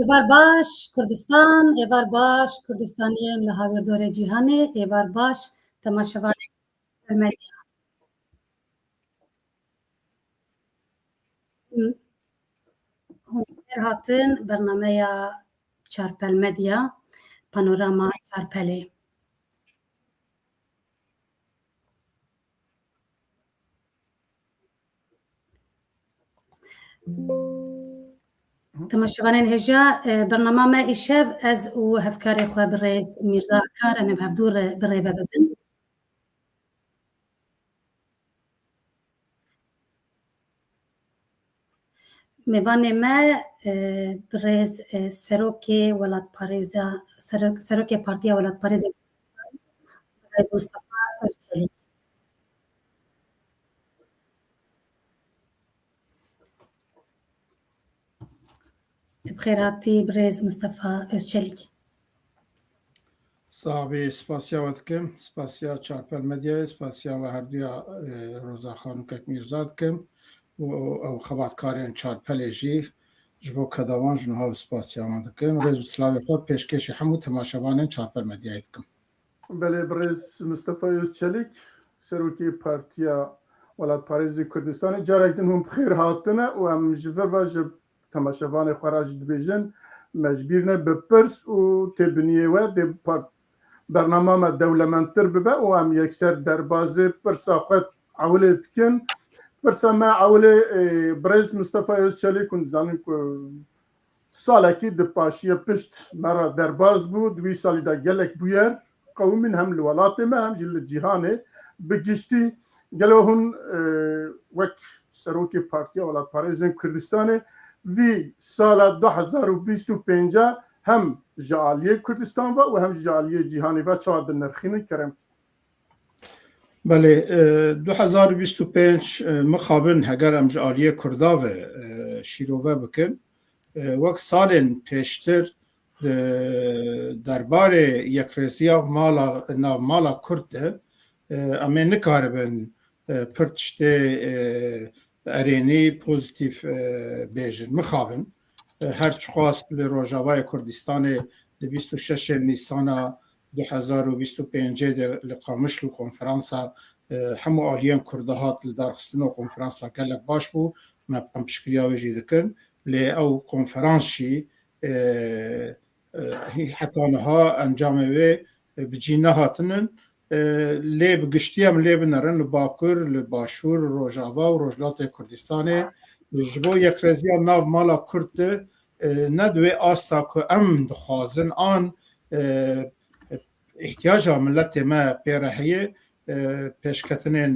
Evar baş Kurdistan, evar baş Kurdistaniyên li hawirdorê cîhanê, evar baş temaşevanên medya. Hûn fêr hatin bernameya Çarpel Medya, Panorama Çarpelê. Temaşevanên hêja bernama me îşev ez û hevkarê xwe bi rêz Mîrza Akar em ê bi hevdû bi rêve bibin. Mêvanê me bi rêz Serokê Welatparêza Serokê Partiya Welatparêzê bi rêz Mustefa Özçelik. Tu bi xêr hatî bi rêz Mustefa Özçelik. Sahabê spasiya we dikim, spasiya Çarpel Medyayê, spasiya we herduya Roza Xanûkek Mîrza dikim û ew xebatkarên Çarpelê jî ji bo kedawan ji niha spasiya wan dikim. Rêz û silavê xwe pêşkêşî hemû temaşevanên Çarpel Medyayê dikim. Belê bi rêz Mustefa Özçelik, Serokê Partiya Welatparêzê Kurdistanê carek din hûn bi xêr hatine û em ji vir ve ji temaşevanê xwe re jî dibêjin mecbîr ne bipirs û têbiniyê we dê bernama me dewlemendtir bibe û em yekser derbasê pirsa xwe ewilê dikin. Pirsa me ewilê bi rêz Mustefa Özçelik hûn dizanin ku salekî di paşiya pişt me re derbas bû, di wî salî de gelek bûyer qewmîn hem li welatê me hem jî li cîhanê bi giştî gelo hûn wek Serokê Partiya Welatparêzên Kurdistanê vî sala 2025 hem ji aliyê Kurdistan ve û hem ji aliyê cîhanê ve çawa dinirxînin kerem. Belê 2025 mixabin heger em ji aliyê Kurda ve şîrove bikin wek salên pêştir derbarê yekrêziya navmala Kurd de em ê nikaribin pir tiştê erênî pozitif bêjin. Mixabin her çi xwast li Rojavayê Kurdistanê di 26 Nîsana 2025 de li Qamişlo konferansa hemû aliyên Kurda hat li darxistina konferansa gelek baş bû, me em piştgiriya wê jî dikin. Lê ew konferans jî heta niha encamê wê bi cî nehatinin lê bi giştî em lê binerin li Bakur, li Başûr, Rojava û Rojhilatê Kurdistanê ji bo yekrêziya nav mala Kurd de ne divê asta ku em dixwazin an ihtiyaca milletê me pê re heye pêşketinên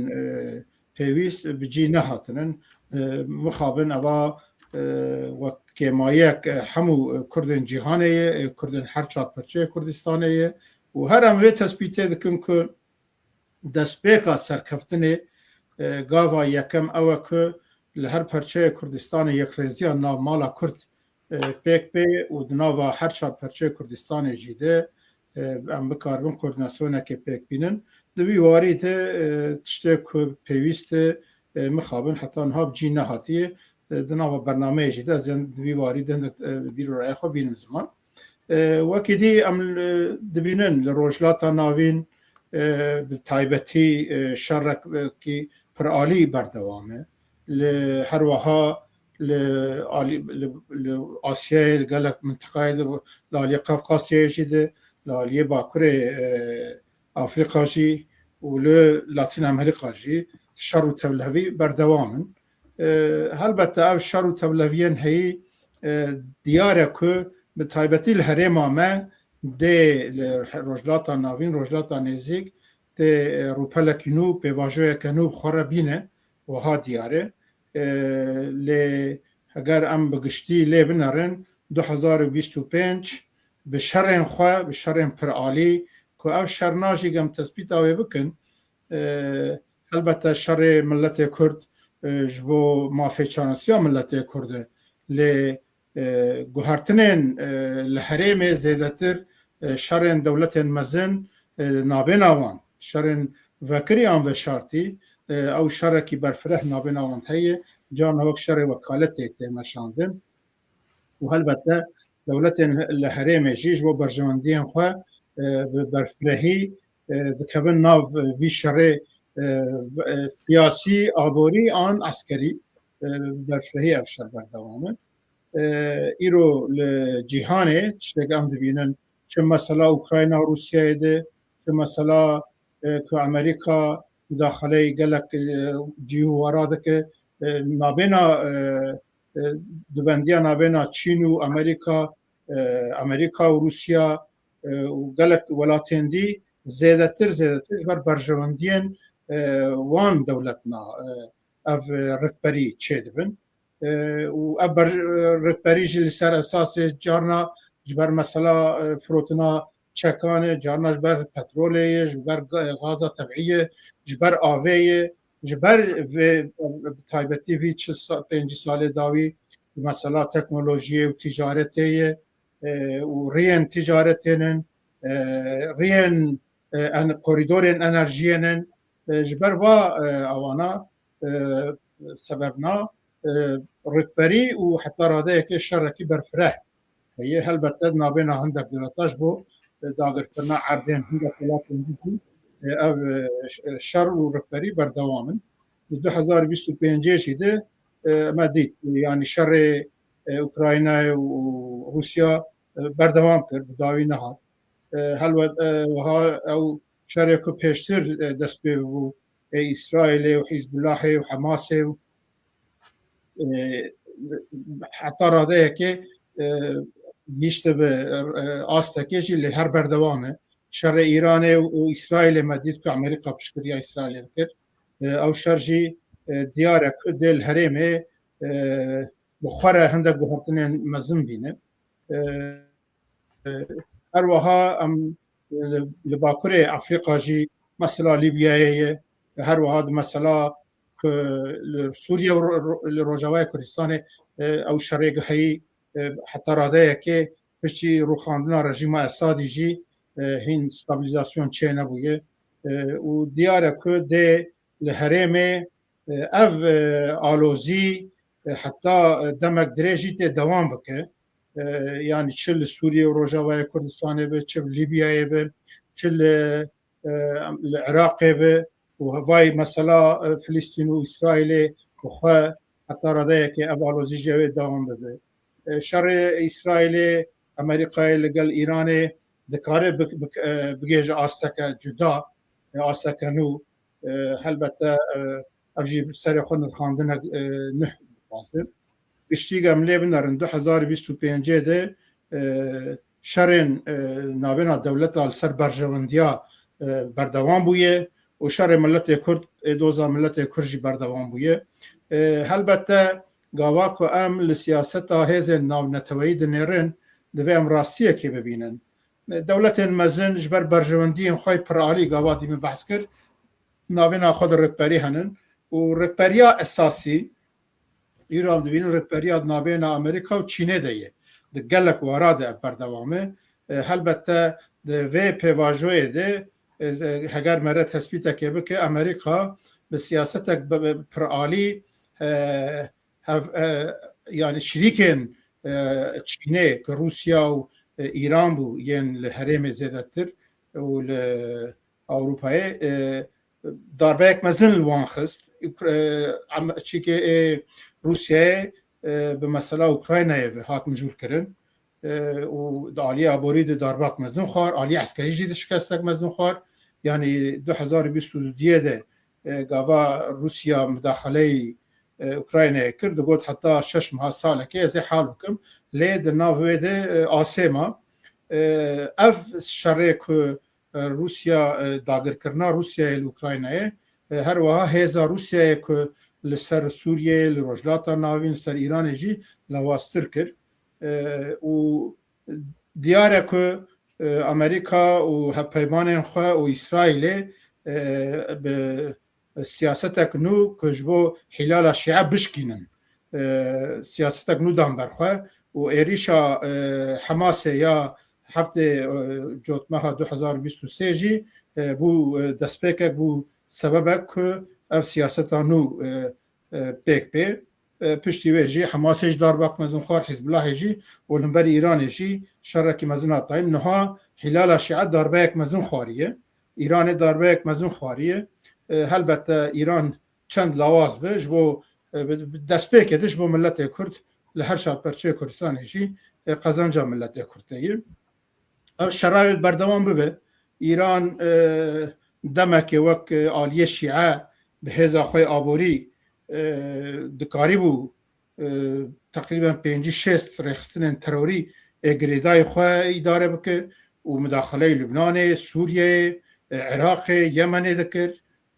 pêwîst bi cî nehatinin mixabin eva wek kêmayek hemû Kurdên cîhanê ye, Kurdên her çarpirçeyê Kurdistanê ye û her em vê tespîtê dikin ku destpêka serkeftinê gava yekem ew e ku li her perçeyê Kurdistanê yekrêziya navmala Kurd pêk pê û di nava her çarpirçeyê Kurdistanê jî de em bikaribin koordinasyonekê pêk bînin. Di vî warî de tiştê ku pêwîst e mixabin heta niha bi cî nehatiye di nava bernameyê jî de ez di vî warî de bîroraya xwe bînim ziman. Wekî dî em dibînin li rojhilata navîn bi taybetî şerrekî pir alî berdewam e. Li her wiha li Asyayê li gelek mintiqayê de li aliyê Qefqasyayê jî de li aliyê Bakurê Afrika jî û li Latîn Amerîka jî şer û tevlihevî berdewam in. Helbette ev şer û tevliheviyên heyî diyar e ku bi taybetî li herêma me dê li rojhilata navîn, rojhilata nêzik dê rûpelekî nû pêvajoyeke nû xwe re bîne wiha diyar e. Lê heger em bi giştî lê binerin 2025 bi şerên xwe, bi şerên pir alî ku ev şer najî gem tespîta wê bikin helbette şerê milletê Kurd ji bo mafêçarnosiya milletê Kurd e. Lê guhertinên li herêmê zêdetir şerên dewletên mezin nabêna wan, şerên vekiriyan veşartî ew şerekî berfireh nabêna wan heye, carna wek şerê wekaletê tê meşandin û helbette دولت الهرم جيش و برجمنديان خو برفرهي دكبن ناف في شر سياسي عبوري عن عسكري برفرهي افشل بردوامه ایرو لجیهانه تشتاق ام دبینن چه مثلا اوکراینا روسیه ده چه مثلا که امریکا مداخله گلک جیو وراده که نابینا دبندیا نابینا چین و امریکا و روسیا و گلک ولاتین دی زیادتر بر برجواندین وان دولتنا اف رکبری چه دبن و ابر رپریج لسر اساس جارنا جبر مثلا فروتنا چکانه جارنا جبر پتروله جبر غاز طبيعيه جبر آویه جبر و تایبتی وی 5 سال داوی مثلا تکنولوژی و تجارته و رین تجارتن رین ان کوریدور انرژیان جبر و اوانا سببنا ركبري وحتى راضيك الشركي برفره هي هل بتدنا بين عندك دلتاش بو داغر كنا عردين عندك ثلاثه او الشر وركبري بردوامن 2025 شده مديت يعني شر اوكرانيا وروسيا بردوام کرد داوی نهاد هل وها او شركه پیشتر دست به اسرائيل وحزب الله وحماس حتی راده که نیشته به آستکیشی لی هر بردوامه شر ایران و اسرائیل مدید که امریکا بشکری اسرائیل کرد او شرجی دیاره که دل هرمه بخوره هنده گوهرتن مزن بینه هر وها ام لباکر افریقا جی مثلا لیبیایه هر وها مثلا سوريا والروجاوي كردستان او شريك هي حتى راضيه كي بشي روخاندنا رژیم اسادی جی هین ستابلیزاسیون چه نبویه و دیاره که ده لحرم اف آلوزی حتی دمک دریجی ده دوام بکه يعني چل سوريا وروجاوي كردستان به چل ليبيا به چل العراق به وهاي مثلا فلسطين وإسرائيل وخا حتى ردايك أبالوزي جوي دوام بده شر إسرائيل أمريكا لقال إيران دكاره بجيج آستك جدا آستك نو هلبته أبجي سر خون الخاندن نه فاصل اشتيق عملية بنارن 2025 ده شرن نابنا دولت السر برجوانديا بردوام بويه و شر ملت کرد دوزا ملت کرجی بردوام بویه هلبته گاوا کو ام لسیاست هز ناو نتوی دنرن دوام راستیه کی ببینن دولت مزن جبر برجوندی خوای پرالی گاوا دی بحث کرد ناوینا خود رکبری هنن و رکبریا اساسی ایران دبین رکبریا نابینا امریکا و چینه دیه د گلک وراده بردوامه هلبته د و پیواژوی ده هگر مره تثبیت که بکه امریکا به سیاست پرآلی یعنی شریکن چینه که روسیا و ایران بو یعنی لحرم زیادتر و اروپای داربه یک مزن الوان خست چی که روسیه به مسئله اوکراینای هات مجور کرن و عالی عبوری دارباک مزن خوار عالی عسکری جدید شکستک مزن خوار یعنی 2022 ده گاوا روسیا مداخله اوکراینه کرد گفت حتی 6 ماه ساله که از حال بکم لید ناوی ده آسیما اف شرک روسیا داگر کرنا روسیا اوکراینه هر وها هزا روسیا که لسر سوریه لروجلاتا ناوین لسر ایران جی لواستر کرد و دیاره که امریکا و هپیمان خواه و اسرائیل به سیاستک نو که جبو حلال شیعه بشکینن سیاستک نو دان برخواه و ایریشا حماس یا هفته جوتمه 2023 جی بو دستپیکک بو سببک که اف سیاستا نو پیک پی پشتی وی جی حماسش دارباق مزن خوار حزب الله جی ولنبر ایران جی شرکی مزن آتایم نها هلال شیعه دارباق مزن خواریه ایران دارباق مزن خواریه البته ایران چند لواز به جبو دست پیکدش بو ملت کرد لهر شاد پرچه کردستان جی قزانجا ملت کردیه شرایط بردوام بوه ایران دمک وک آلیه شیعه به هزا خوی آبوری دکاری بو تقریبا 5-6 رخصتن تروری گریدای خواه اداره بکه و مداخله لبنان سوریه عراق یمن دکر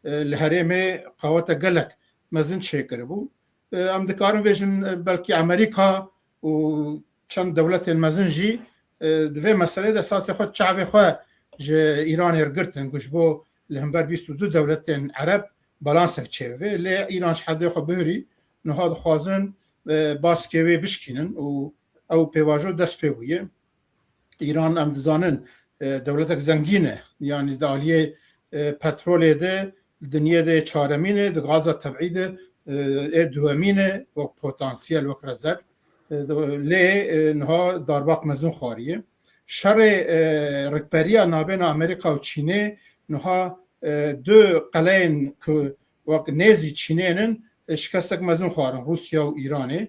لحرم قوات گلک مزن شکر بو ام دکارم ویژن بلکی امریکا و چند دولت مزن جی دوی مسئله ده اساس خود شعب خواه جه ایران ارگرتن گوش بو لهمبر 22 دولت عرب بالانسک چهوه لی ایران شحده خو بهری نهاد خوازن باسکوی بشکینن و او پیواجو دست پیویه ایران ام دزانن دولتک زنگینه یعنی دالیه پترول ده دنیا ده چارمینه ده غاز طبعی ده دوامینه و پتانسیل و رزرو لی نها دارباق مزون خواریه شر رکبریا نابین امریکا و چینه نها دو قلعین که وقت نزی چینینن شکستک مزون خوارن روسیا و ایرانه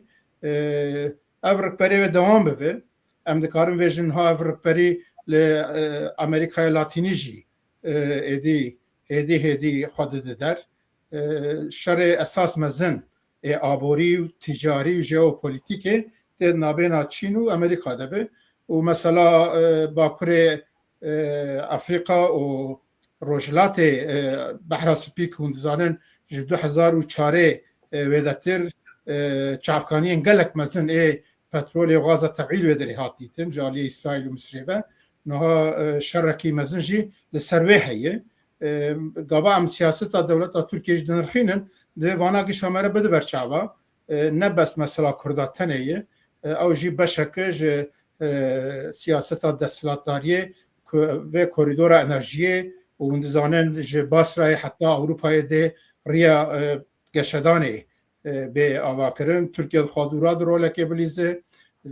او رکبری و دوام بوه ام دکارم ویژن ها او رکبری لامریکای لاتینی جی هدی خود در شر اساس مزن آبوری و تجاری و ژئوپلیتیک در نابین چین و امریکا دبه و مثلا باکور افریقا و روجلات بحر سپیک هندزانن 2004 ودتر چافکانی انگلک مزن پترول و غاز طبیعی ودری هاتیتن جالی اسرائیل و مصر و نها شرکی مزن جی لسروه هیه گابا ام سیاست دولت ترکیه دنرخینن ده وانا شماره بده برچاوا نه بس مثلا کرداتنه او جی بشکه سیاست دستلاتداریه و کوریدور انرژی و اندزانن جه باسرای حتی اروپای ده ریا گشدانه به آواکرن ترکیه خواهدورا در رولک بلیزه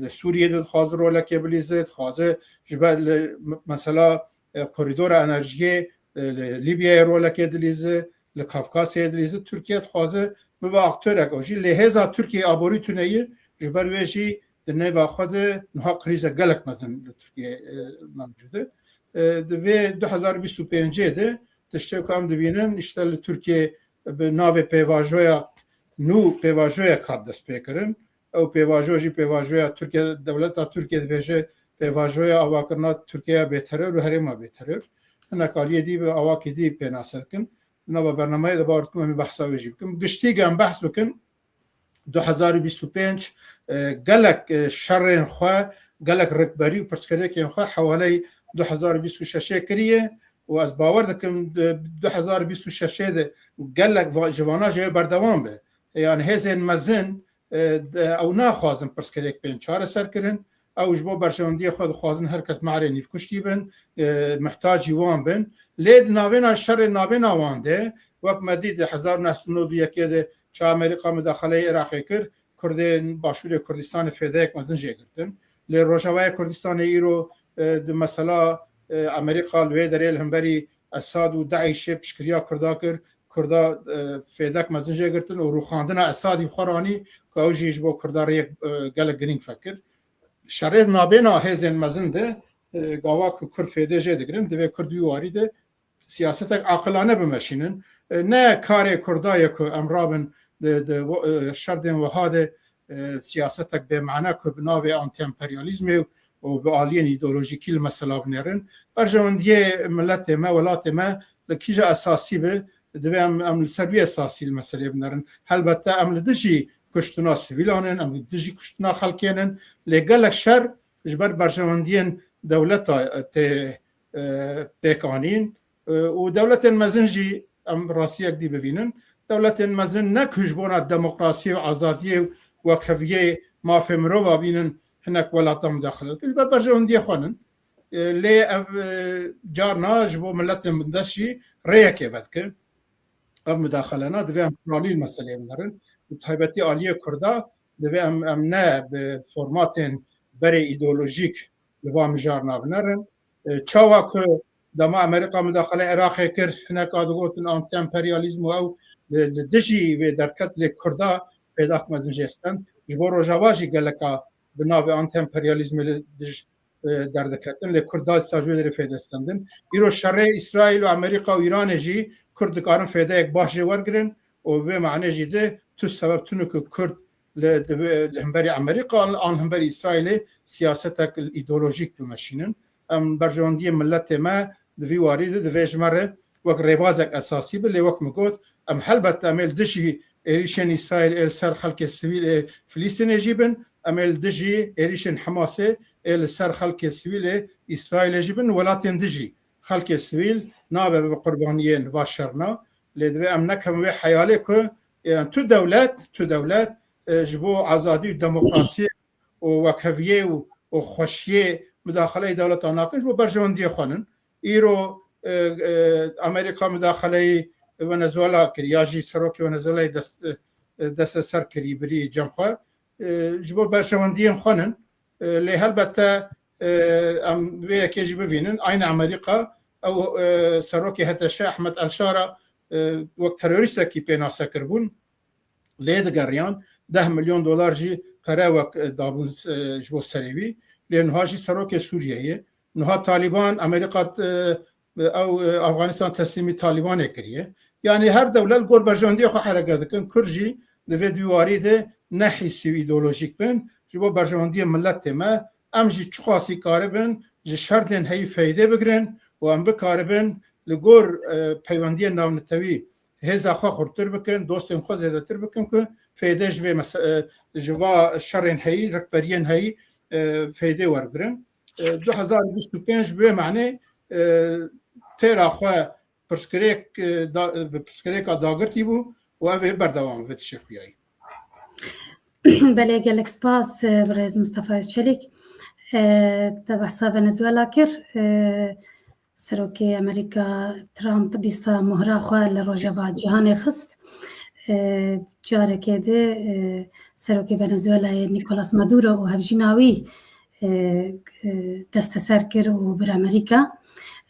سوریه در خواهد رولک بلیزه خواهد جبال مثلا کوریدور انرژی لیبیا رولک دلیزه لکافکاسیه دلیزه ترکیه خواهد به اکتورک اوجی لحظه ترکیه آبوری تونهیه جبال ویجی دنه و خود نها کریزه گلک مزن ترکیه موجوده و 2025 ده تشته کام دبینن اشتال ترکیه به ناو پیواژویا نو پیواژویا کات دست بکرن او پیواژوجی پیواژویا ترکیه دولت ترکیه دبیجه پیواژویا آواکرنا ترکیه بهتره رو هرما بهتره نکالیه دی به آواکی دی پناسکن نو برنامه دبارتم می بحثا وجی بکن گشتی گام بحث بکن 2025 گلک شرن خو گلک رکبری و پرسکری که خو حوالی 2026 کریه و از باور دکم 2026 ده گلک جوانا جای بردوام به یعنی هزین مزن او ناخوازن پرسکری که پین چاره سر کرن او جبو برشوندی خود خوازن هر کس معری نیف کشتی بن محتاجی وان بن لید ناوینا شر ناوینا وان ده وقت مدید 1991 ده چه امریکا مداخله عراقی کرد کردن باشور کردستان فدایک مزن جه گرتن لی روشاوای کردستان ایرو مثلا امریکا لوی دریل همبری اساد و داعش پشکریا کردا کردا فدایک مزن جه گرتن و روخاندن اسادی خورانی که اوجیش با کرداری گل گرینگ فکر شریر نابینا هزین مزن ده گاوا که کرد فدای جه دگرن دوی کردوی واری ده سیاست عاقلانه بمشینن نه کاری کردایی که امرابن شردن و هاده سیاستک به معنی که بناوی آنتی امپریالیزم و به آلین ایدئولوژیکی المسلا بنیرن برجواندیه ملت ما ولات ما لکیجا اساسی به دوی ام سربی اساسی المسلا بنیرن البته ام لدجی کشتنا سویلانن ام لدجی کشتنا خلکینن لگلک شر جبر برجواندین دولتا تکانین و دولت مزنجی ام راسیک دی ببینن دولت مزن نکجبونا دموکراسی و آزادی و کفیه مافی مرو بینن هنک ولاتم داخل بر برجوندی خوانن لی جارنا جبو ملت مندشی ریکه بدکن اف مداخلنا دوی ام پرالی المسئله بنرن تایبەتی عالیە کوردا divê em ne bi formatên berê îdeolojîk li va mijar navnerin çawa ku dema Amerîka midaxele Iraqê kir hinek digotin anti-emperyalîzm û ew li dijî vê derket lê Kurda pêda mezin jestin ji bo rojava jî geleka bi navê anti-emperyalîzmê li dij derdiketin lê Kurda sa ji wê derê fêdestendin îro şerê İsraîl û Amerîka û Îranê jî Kurd dikarin fêdeyek baş jê wergirin û vê meعنê jî de tu sebeb tune ku Kurd li hemberî Amerîka an hemberî İsraîlê siyasetek îdeolojîk bimeşînin em berjewendiyê milletê me di vî warî de divê ji me re wek rêbazek esasî bi lê wek min got em helbet em ê li dijî êrişên İsraîl ê li ser xelkê sivîl ê Filîstînê jî bin em ê li dijî êrişên Hemasê ê li ser xelkê sivîl ê İsraîlê jî bin welatên dijî xelkê sivîl nabe bi qurbaniyên va şerna lê divê em nekevin wê heyalê ku tu dewlet ji bo azadî û demokrasiyê û wekheviyê û xweşiyê müdaxeleyê dewleta nakin ji bo berjewendiyê xwenin îro Amerîka müdaxeleyê Venezuela kir ya jî serokê Venezuelayê deste ser kirî birî cemxwe ji bo berjewendiyên xwenin lê helbette em vê yekê jî bivînin aynı Amerîka ew serokê HTŞ Ahmed Elşara wek terorîstekî pênasekir bûn lê digeriyan $10 milyon jî qere wek dabûn ji bo serê wî lê niha jî serokê Sûriyeyê niha Taliban Amerîka ew Afganistan teslîmî Talibanê kiriye yani her dewlet gor berjewendiyê xwe hereket dikin Kurd jî di vê dîwarî de ne hîsî îdeolojîk bin ji bo berjewendiyê milletê me em jî çixwasî karibin ji şerdên heyî feydê bigirin û em bikaribin li gor peywendiyên navnetewî hêza xwe xurttir bikin dostên xwe zêdetir bikin ku fêdê ji va şerên heyî rikberiyên heyî fêdê wergirin 2025 bi wê meعنê têra xwe pirsgirêka dagirtî bû û ev ê berdewam bi tişefiyayî Belê gelek spas birêz Mustafa Özçelik te behsa Venezuela kir serokê Amerîka Trump dîsa mohra xwe li rojeva cîhanê xist carekê de serokê Venezuelayê Nicolas Maduro û hevjîna wî desteser kir û bir Amerîka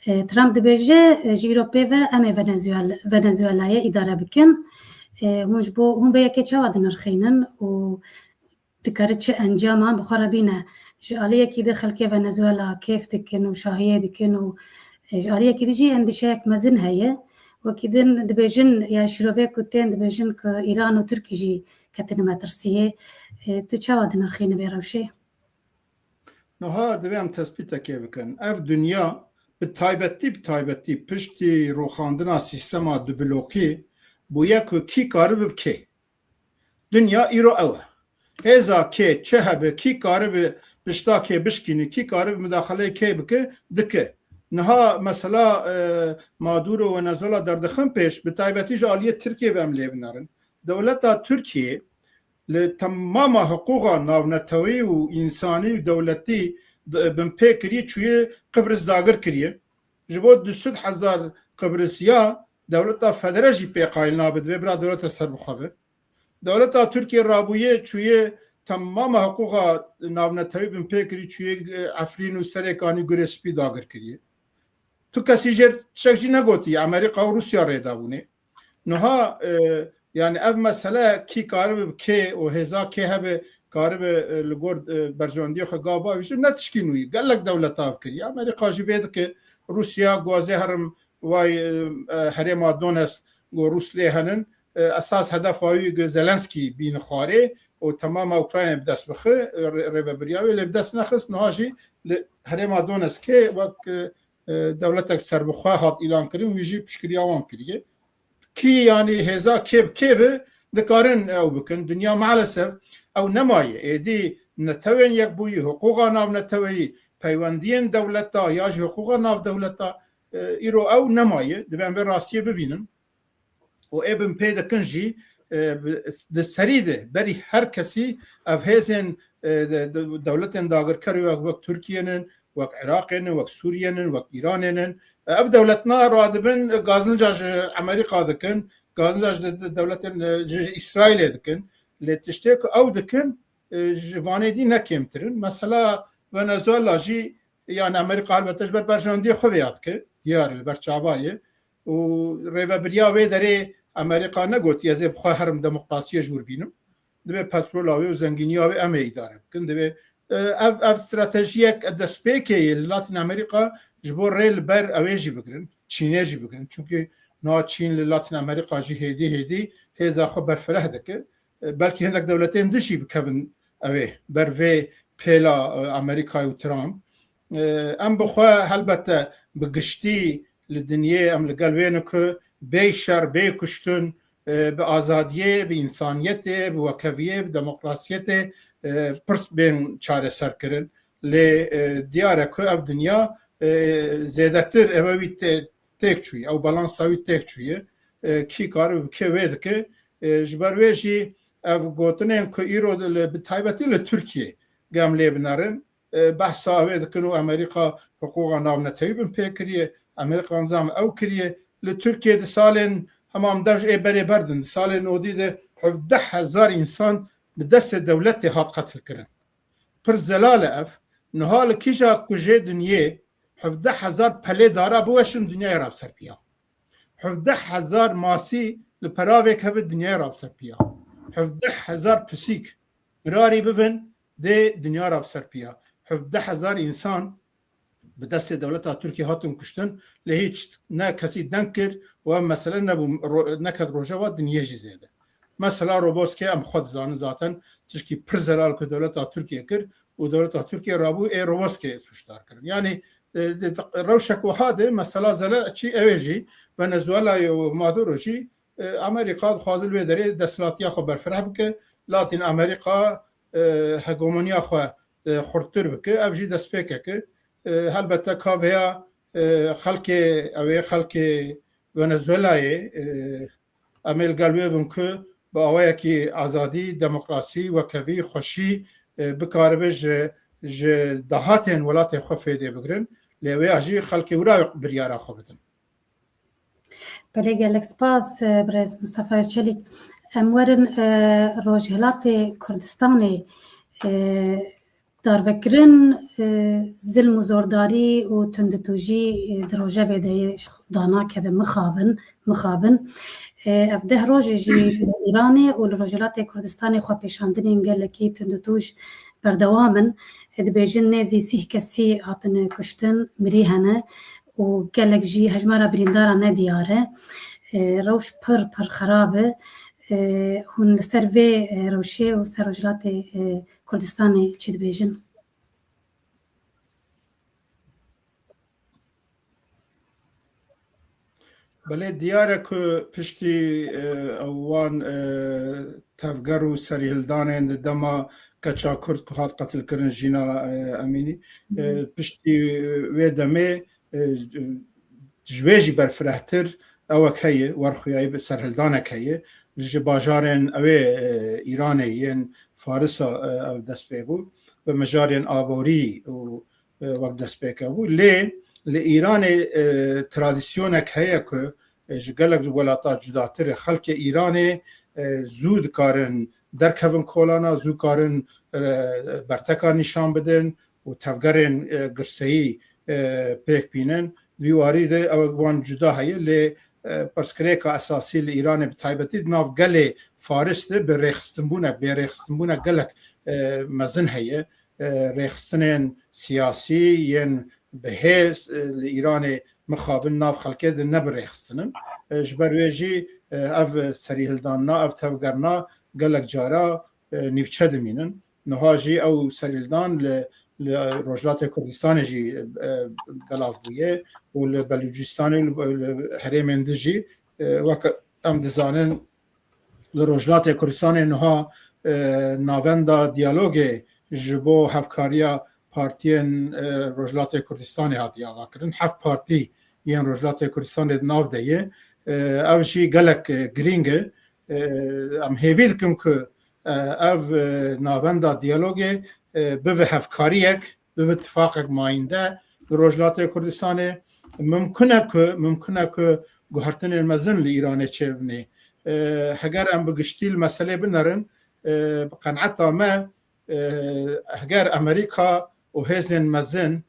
Trump dibêje ji Îropê ve em ê Venezuelayê îdare bikin hûn ji bo hûn vê yekê çawa dinirxînin û dikare çi encaman bi xwe re bîne ji aliyekî de xelkê Venezuela kêf dikin û şahiyê dikin û ji aliyekî de jî endişeyek mezin heye wekî din dibêjin ya şirovê ku tên dibêjin ku Îran û Tirkî jî ketine metirsiyê tu çawa dinirxînî vê rewşê niha divê em tespîtekê bikin ev dünya bi taybetî piştî roxandina sîstema dublokî bûye ku kî karib bi kê dünya îro ew e hêza kê çi hebe kî karibe pişta kê bişkînî kî karib midaxeleyê kê bike dike niha mesela Maduro Venezuela derdixin pêş bi taybetî ji aliyê Tirkiye ve em lê binerin dewleta Tirkiye li temama hiqûqa navnetewî û însanî û dewletî bin pê kiriye çûye Qibris dagir kiriye ji bo 200,000 Qibrisiya dewleta federe jî pê qayîl nabe divê bira dewleta serbixwe dewleta Tirkiye rabûyê çûye temama hiqûqa navnetewî bin pê kirî çûye Efrîn û serêkanî gurê spî dagir kiriye tu kesî jêr tişek jî negotiye Amerîka û Rusya rêdabûnê niha yani ev mesele kî karibe bi kê û hêza kê hebe karibe li gor berjewendiyê xwe gava wî ne tişkîn wî gelek dewleta ev kiriye Amerîka jî vê dike Rusya gwazê herim vay herêma Donetsk got Rûslê henin esas hedefa wî Zelenskî bîne xwarê û temama Ukraynayê bi dest bixe rêveberiya wê lê bi dest nexist niha jî li herêma Donetskê wek dewletek serbixwe hat îlan kirin wî jî piştgiriya wan kiriye ki yani hêza kêbe dikarin ew bikin dünya maalesef ew nemaye êdî netewên yekbûyî hiqûqa navnetewî peywendiyên dewleta ya ji hiqûqa navdewleta îro ew nemaye divê vê rastiyê bivînin û ê bin pê dikin jî di serî de berî her kesî ev hêzên dewletên dagirkerî wek Tirkiye'nin wek Iraqênin wek Sûriye'nin wek Îranênin ev dewletna radibin gazinca ji Amerîka dikin gazinca ji dewletên ji İsraîlê dikin لی تشتێک ئەو دکن جوانێ دی نەکێمترن مەسەلا ڤەنەزوێلا ژی یان ئەمریکا هەلبەتەش بەر بەرژەوەندی خۆیات کرد دیارە لە بەر چاوایە و ڕێڤەبریا وێ دەرێ ئەمریکا نەگوتی ئەزێ بخوا هەرم دەموقراسیە ژوور بینم دەبێ پەترۆلاوێ و زەنگینیاوێ ئەمە ئیدارە بکن دەبێ ئەv استراتژیەک دەستپێکەیە لە لاتین ئەمریکا ji bo rê li ber ew ê jî bigirin Çînê jî bigirin çunki na Çîn li Latin Amerika jî hêdî hêza xwe berfireh dike belkî hinek dewletên dijî bikevin ew ê ber vê pêla Amerîkayê û Trump em bixwe helbete bi giştî li dinyê em li gel wê ku bê şer bê kuştin bi azadiyê bi însaniyetê bi wekeviyê bi demokrasiyetê pirs bên çareser kirin lê diyar e ku ev dinya zêdetir ev wî têk çûye ew balansa wî têk çûye kî kar kê wê dike ji ber wê jî ev gotinên ku îro bi taybetî li Tirkiye gem lê binarin behsa wê dikin û Amerîka hiqûqa navnetewî bin pê kiriye Amerîka zam ew kiriye li Tirkiye di salên hemam dev ê berê berdin di salên odî de 17,000 însan bi destê dewletê hat qetil kirin pir zelal e ev niha li kîja ku jê dinyê 17,000 pelê dara biweşin dinyayê ra serpiya 17,000 masî li peravek hevê dinyayê ra serpiya 17,000 pisîk mirarî bibin dê dinya ra serpiya 17,000 însan bi destê dewleta Tirkiye hatin kuştin lê hiç ne kesî denk kir û em mesele nebû neket rojeva dinyê jî zêde mesela Roboskê em xwe dizanin zaten tişkî pir zelal ku dewleta Tirkiye kir û dewleta Tirkiye rabû ê Roboskê suçdar kirin yanî rewşek wiha de mesela zelal çî ew ê jî Venezuelayê û Maduro jî Amerîka dixwazil wê derê desthilatiya xwe berfireh bike Latin Amerîka hegemoniya xwe xurttir bike ev jî destpêkeke helbette kaveya xelkê ew ê xelkê Venezuelayê em ê li gel wê bin ku bi awayekî azadî demokrasî wekevî xweşî bikaribe ji dahatên welatê xwe fêdê bigirin lê wê jî xelkê wira biryara xwe bidin Belê gelek spas Birêz Mustafa Çelik em werin Rojhilatê Kurdistanê darvekirin zilm û zordarî û tunditûjî di rojevê de danakeve mixabin ev deh rojê jî li Îranê û li Rojhilatê Kurdistanê xwepêşandinên gelekî tunditûj berdewamin dibêjin nêzî sih kesî hatine kuştin mirî hene û gelek jî hejmara birîndara nediyar e rewş pir xerab e hûn li ser vê rewşê û ser Rojhilatê Kurdistanê çi dibêjin belê diyar e ku piştî wan tevger û serîhildanên di dema keça Kurd ku hat qetilkirin jîna Emînî piştî wê demê ji wê jî berfirehtir ewek heye werxuyayî bi serhildanek heye ji bajarên ew ê Îranê yên Farisa ew dest pê bû bi mijarên aborî û wek destpêk bû lê li Îranê tradisyonek heye ku ji gelek welata cudatir e xelkê Îranê zû dikarin derkevin kolana zû karin berteka nîşan bidin û tevgerên girseyî pêk bînin vî warî de ew wan cuda heye lê pirsgirêka esasî li Îranê bi taybetî di nav gelê Faris de bi rêxistinbûnek bêrêxistinbûnek gelek mezin heye rêxistinên siyasî yên bi hêz li Îranê mixabin nav xelkê de nebirêxistinin ji ber wê jî ev serîhildanna ev tevgerna gelek cara nîvçe dimînin niha jî ew serîhildan li Rojhilatê Kurdistanê jî belav bûye û li Belûcistanê li herêmên di jî wek em dizanin li Rojhilatê Kurdistanê niha navenda diyalogê ji bo hevkariya partiyên Rojhilatê Kurdistanê hatiye avakirin hev partî yên Rojhilatê Kurdistanê di nav de ye ev jî gelek girîng e em hêvî dikin ku ev navenda diyalogê bive hevkariyek bive tifaqek mayînde li Rojhilatê Kurdistanê mumkin e ku guhertinên mezin li Îranê çêbinê heger em bi giştî li meselê binerin بقنعتا ما هجر أمريكا وهزن مزن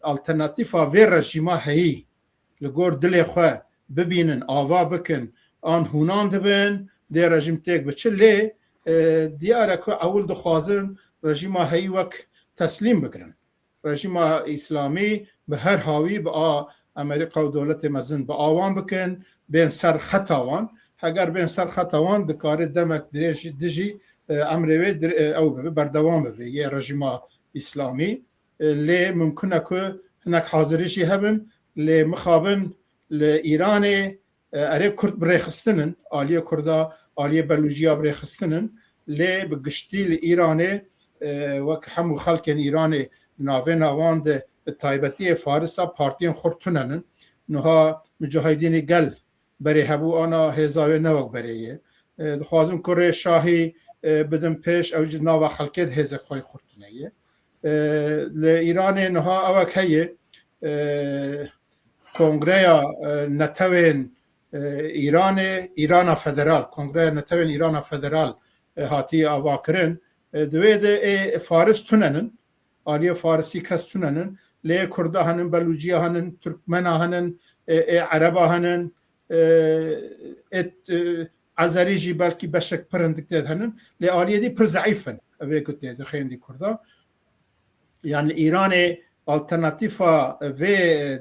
الترناتيفا في رژیما هی لگور دل خواه ببینن آوا بکن آن هونان دبن دی رژیم تیک بچله دیاره که اول دخوازن رژیما هی وک تسلیم بگرن رژیما اسلامی به هر هاوی با امریکا و دولت مزن با آوان بکن بین سر خطاوان اگر بین سر خطاوان دکار دمک دجی امروی او بردوام به یه رژیما اسلامی لی ممکنه که هناك حاضرشی هبن لی مخابن لإيران اره کرد بريخستنن آلیه کردا آلیه بلوجیا بريخستنن لی بگشتی لإيران وک همو خلقین ایران ناوه ناوان ده تایبتی فارسا پارتین خورتوننن نها مجاهدین گل بری هبو آنا هزاوه نوک بریه دخوازم کره شاهی بدن پیش او جناوه خلقید هزک خواه خورتونه لإيران نها اوک هیه کنگره نتوین ایران فدرال کنگره نتوین ایران فدرال هاتی آواکرن دوی ده فارس توننن آلیه فارسی کس توننن لی کرده هنن بلوجیا هنن ترکمنا هنن عربا هنن عزریجی بلکی بشک پرندک دید هنن لی آلیه دی پر ضعیفن اوی کت دید خیلی کرده یعنی ایران الترناتیفا و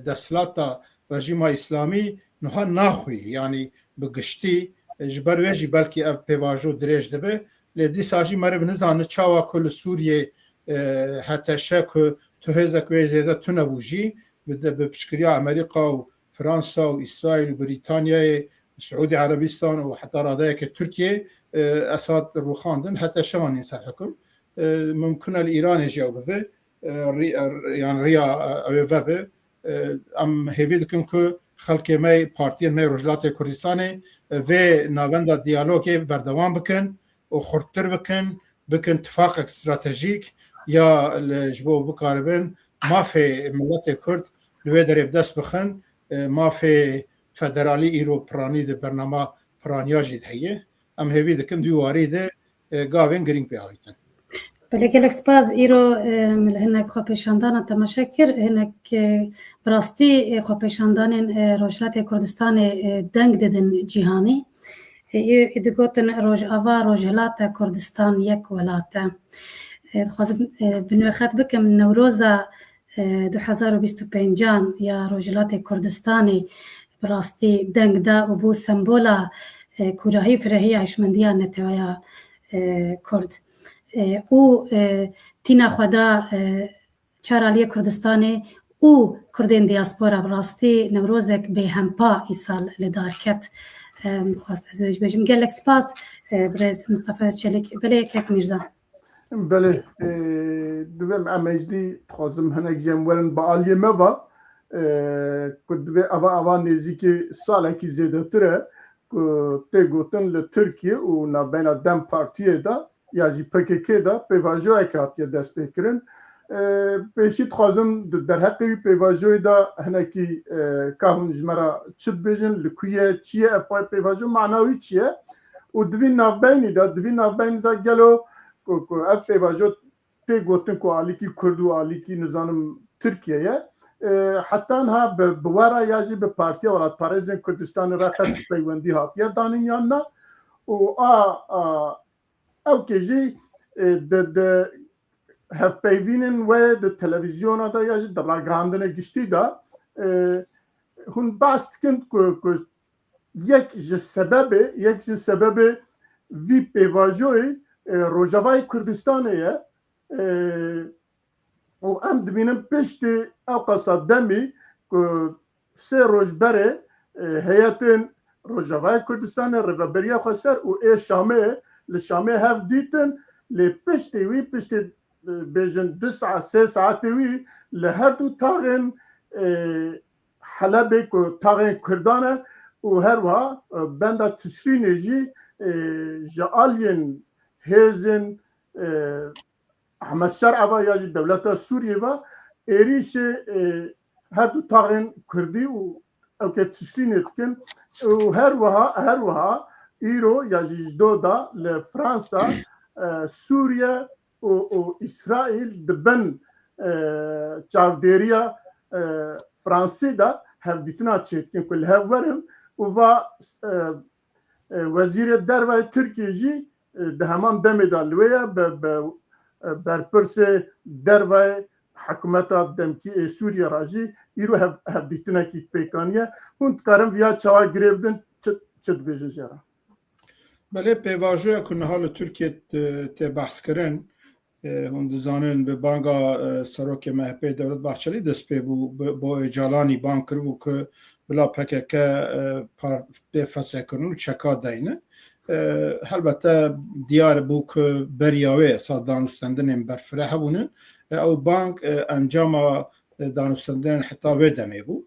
دسلاتا رژیم اسلامی نها ناخوی یعنی بگشتی جبر ویجی بلکی اف پیواجو دریج دبه لیدی ساجی مرو نزانه چاوا کل سوریه حتی شک تو هزک وی زیده تو نبوجی بده بپشکریا امریکا و فرانسا و اسرائیل و بریتانیا و سعودی عربستان و حتی رادایه که ترکیه اساد روخاندن حتی شوانی سر حکم ممکنه ایران جاو بوه يعني ريا وبه ام هيفيد كنكو خلق ماي بارتين ماي رجلات كردستاني في نافندا ديالوجي بردوام بكن وخرطر بكن اتفاق استراتيجيك يا الجبو بقاربين ما في ملت كرد لويدر يبدس بخن ما في فدرالي ايرو براني دي برنامج برانياجي هي ام هيفيد كن دواري دي قاوين جرين بياويتن بله گلک سپاس ایرو مل هنک خوابشاندان تماشا کر هنک براستی خوابشاندان روجلات کردستان دنگ ددن جهانی ادگوتن روج آوا روجلات کردستان یک ولات خواستم بنوخت بکم نوروز 2025 یا روجلات کردستانی براستی دنگ دا و بو سمبولا کوراهی فرهی عشمندیان نتویا کرد او تینا خدا چارالی کردستان او کردین دیاسپورا براستی نوروزک به همپا ایسال لدارکت خواست ازویج بجم گلک سپاس برز مصطفی چلیک بله یک میرزا بله دویم امجدی خوازم هنک جمورن با آلیه موا کدوی اوا نزیکی ساله کی زیده تره که تگوتن لترکیه و نبینا دم پارتیه دا یا جی PKK دا پیواجوی که هاتیه دست بکرن پیشید خوازم در حقی پیواجوی دا هنکی که هون جمرا چید بیجن لکویه چیه اپای پیواجو معناوی چیه و دوی نافبینی دا گلو اف پیواجو تگوتن که آلی کی کرد و آلی کی نظام ترکیه حتی انها بوارا یا جی به پارتیه ولاد پارێزên کوردستان را خست پەیوەندی هاتیە دانین یان نا و ew kê jî hevpeyvînên wê di televizyona da ya jî di ragihandinê giştî da hûn behs dikin ku yek ji sebebê vî pêvajoyê Rojavayê Kurdistanê ye û em dibînin piştî ew qasa demî ku sê roj berê heyetên Rojavayê Kurdistanê rêveberiya xwe ser û ê Şamê li Şamê hev dîtin lê piştî wî piştî bêjin 2 saet 3 saetê wî li her du taxên Helebê ku taxên Kurdan e û her wiha benda Tişrînê jî ji aliyên hêzên Ahmed Şer'eva ya jî dewleta Sûriyê ve êrişê her du taxên Kurdî û ew kê Tişrînê dikin û her wiha îro ya jî ji do da li Fransa سوریه و اسرائیل دبن چاودێریە فرانسی دا هەفدیتنا چێتکن کل هەورن و وەزیرە دەرەوەی تورکیە ژی di heman demê da li wê ye berpirsê derveyê hikûmeta demkî ê Sûriye ra jî îro hevdîtinekî pêkaniye hûn dikarin viya çawa girê bidin çi dibêjin jê re. Belê pêvajoya ku niha li Tirkiye tê behskirin hûn dizanin bi banga Serokê MHP Devlet Bahçelî dest pê bû bo êcalanî bang kiribû ku bila PKK pê feshekirin û çeka deyne. Helbette diyar bû ku beriya wê esas danûstendinên berfireh hebûnin ew bang encama danûstendinên heta wê demê bû.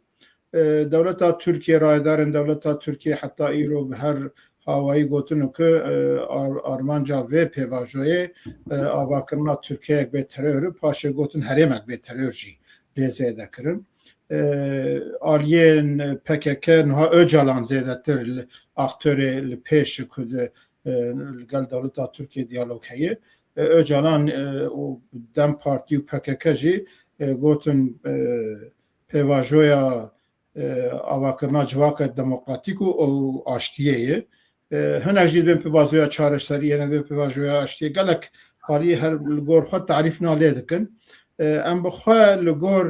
Dewleta Tirkiye rayedarên dewleta Tirkiye heta îro bi her havayî gotin ku armanca vê pêvajoyê avakirina Tirkiyeyek bê teror paşê gotin herêmek bê teror jî rêzê dekirin. Aliyên PKK niha Öcalan zêdetir aktörê li pêş ku li gel dewleta Tirkiye diyalog heye. Öcalan û Dem Partî û PKK jî gotin pêvajoya avakirina civaka demokratîk û aştiyê ye. Hinek jî bên pêvajoya çareseriyê ne bên pêvajoya aştiyê gelek aliyê her li gor xwe tarîf nalê dikin. Em bi xwe li gor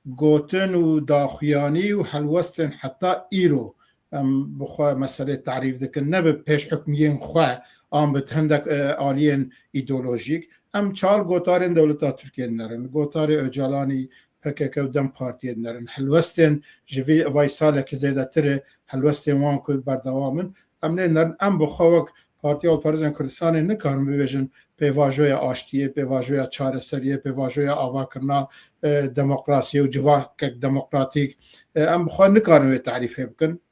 gotin û daxuyanî û helwestên heta îro em bi xwe meselê tarîf dikin ne bi pêşhikmiyên xwe an bi hindek aliyên îdeolojîk. Em çar gotarên dewleta Tirkiye nerin, gotarê Öcalanî PKK û Dem Partiyê nerin. Helwestên ji vê vay salekî zêdetirê helwestên wan ku berdewamin em nê nerin. Em bi xwe wek Partiya Alparêzên Kurdistanê nikarin bibêjin pêvajoya aştiyê, pêvajoya çareseriyê, pêvajoya avakirina demokrasiyê û civakek demokratîk em bi xwe nikarin wê tarîfê bikin.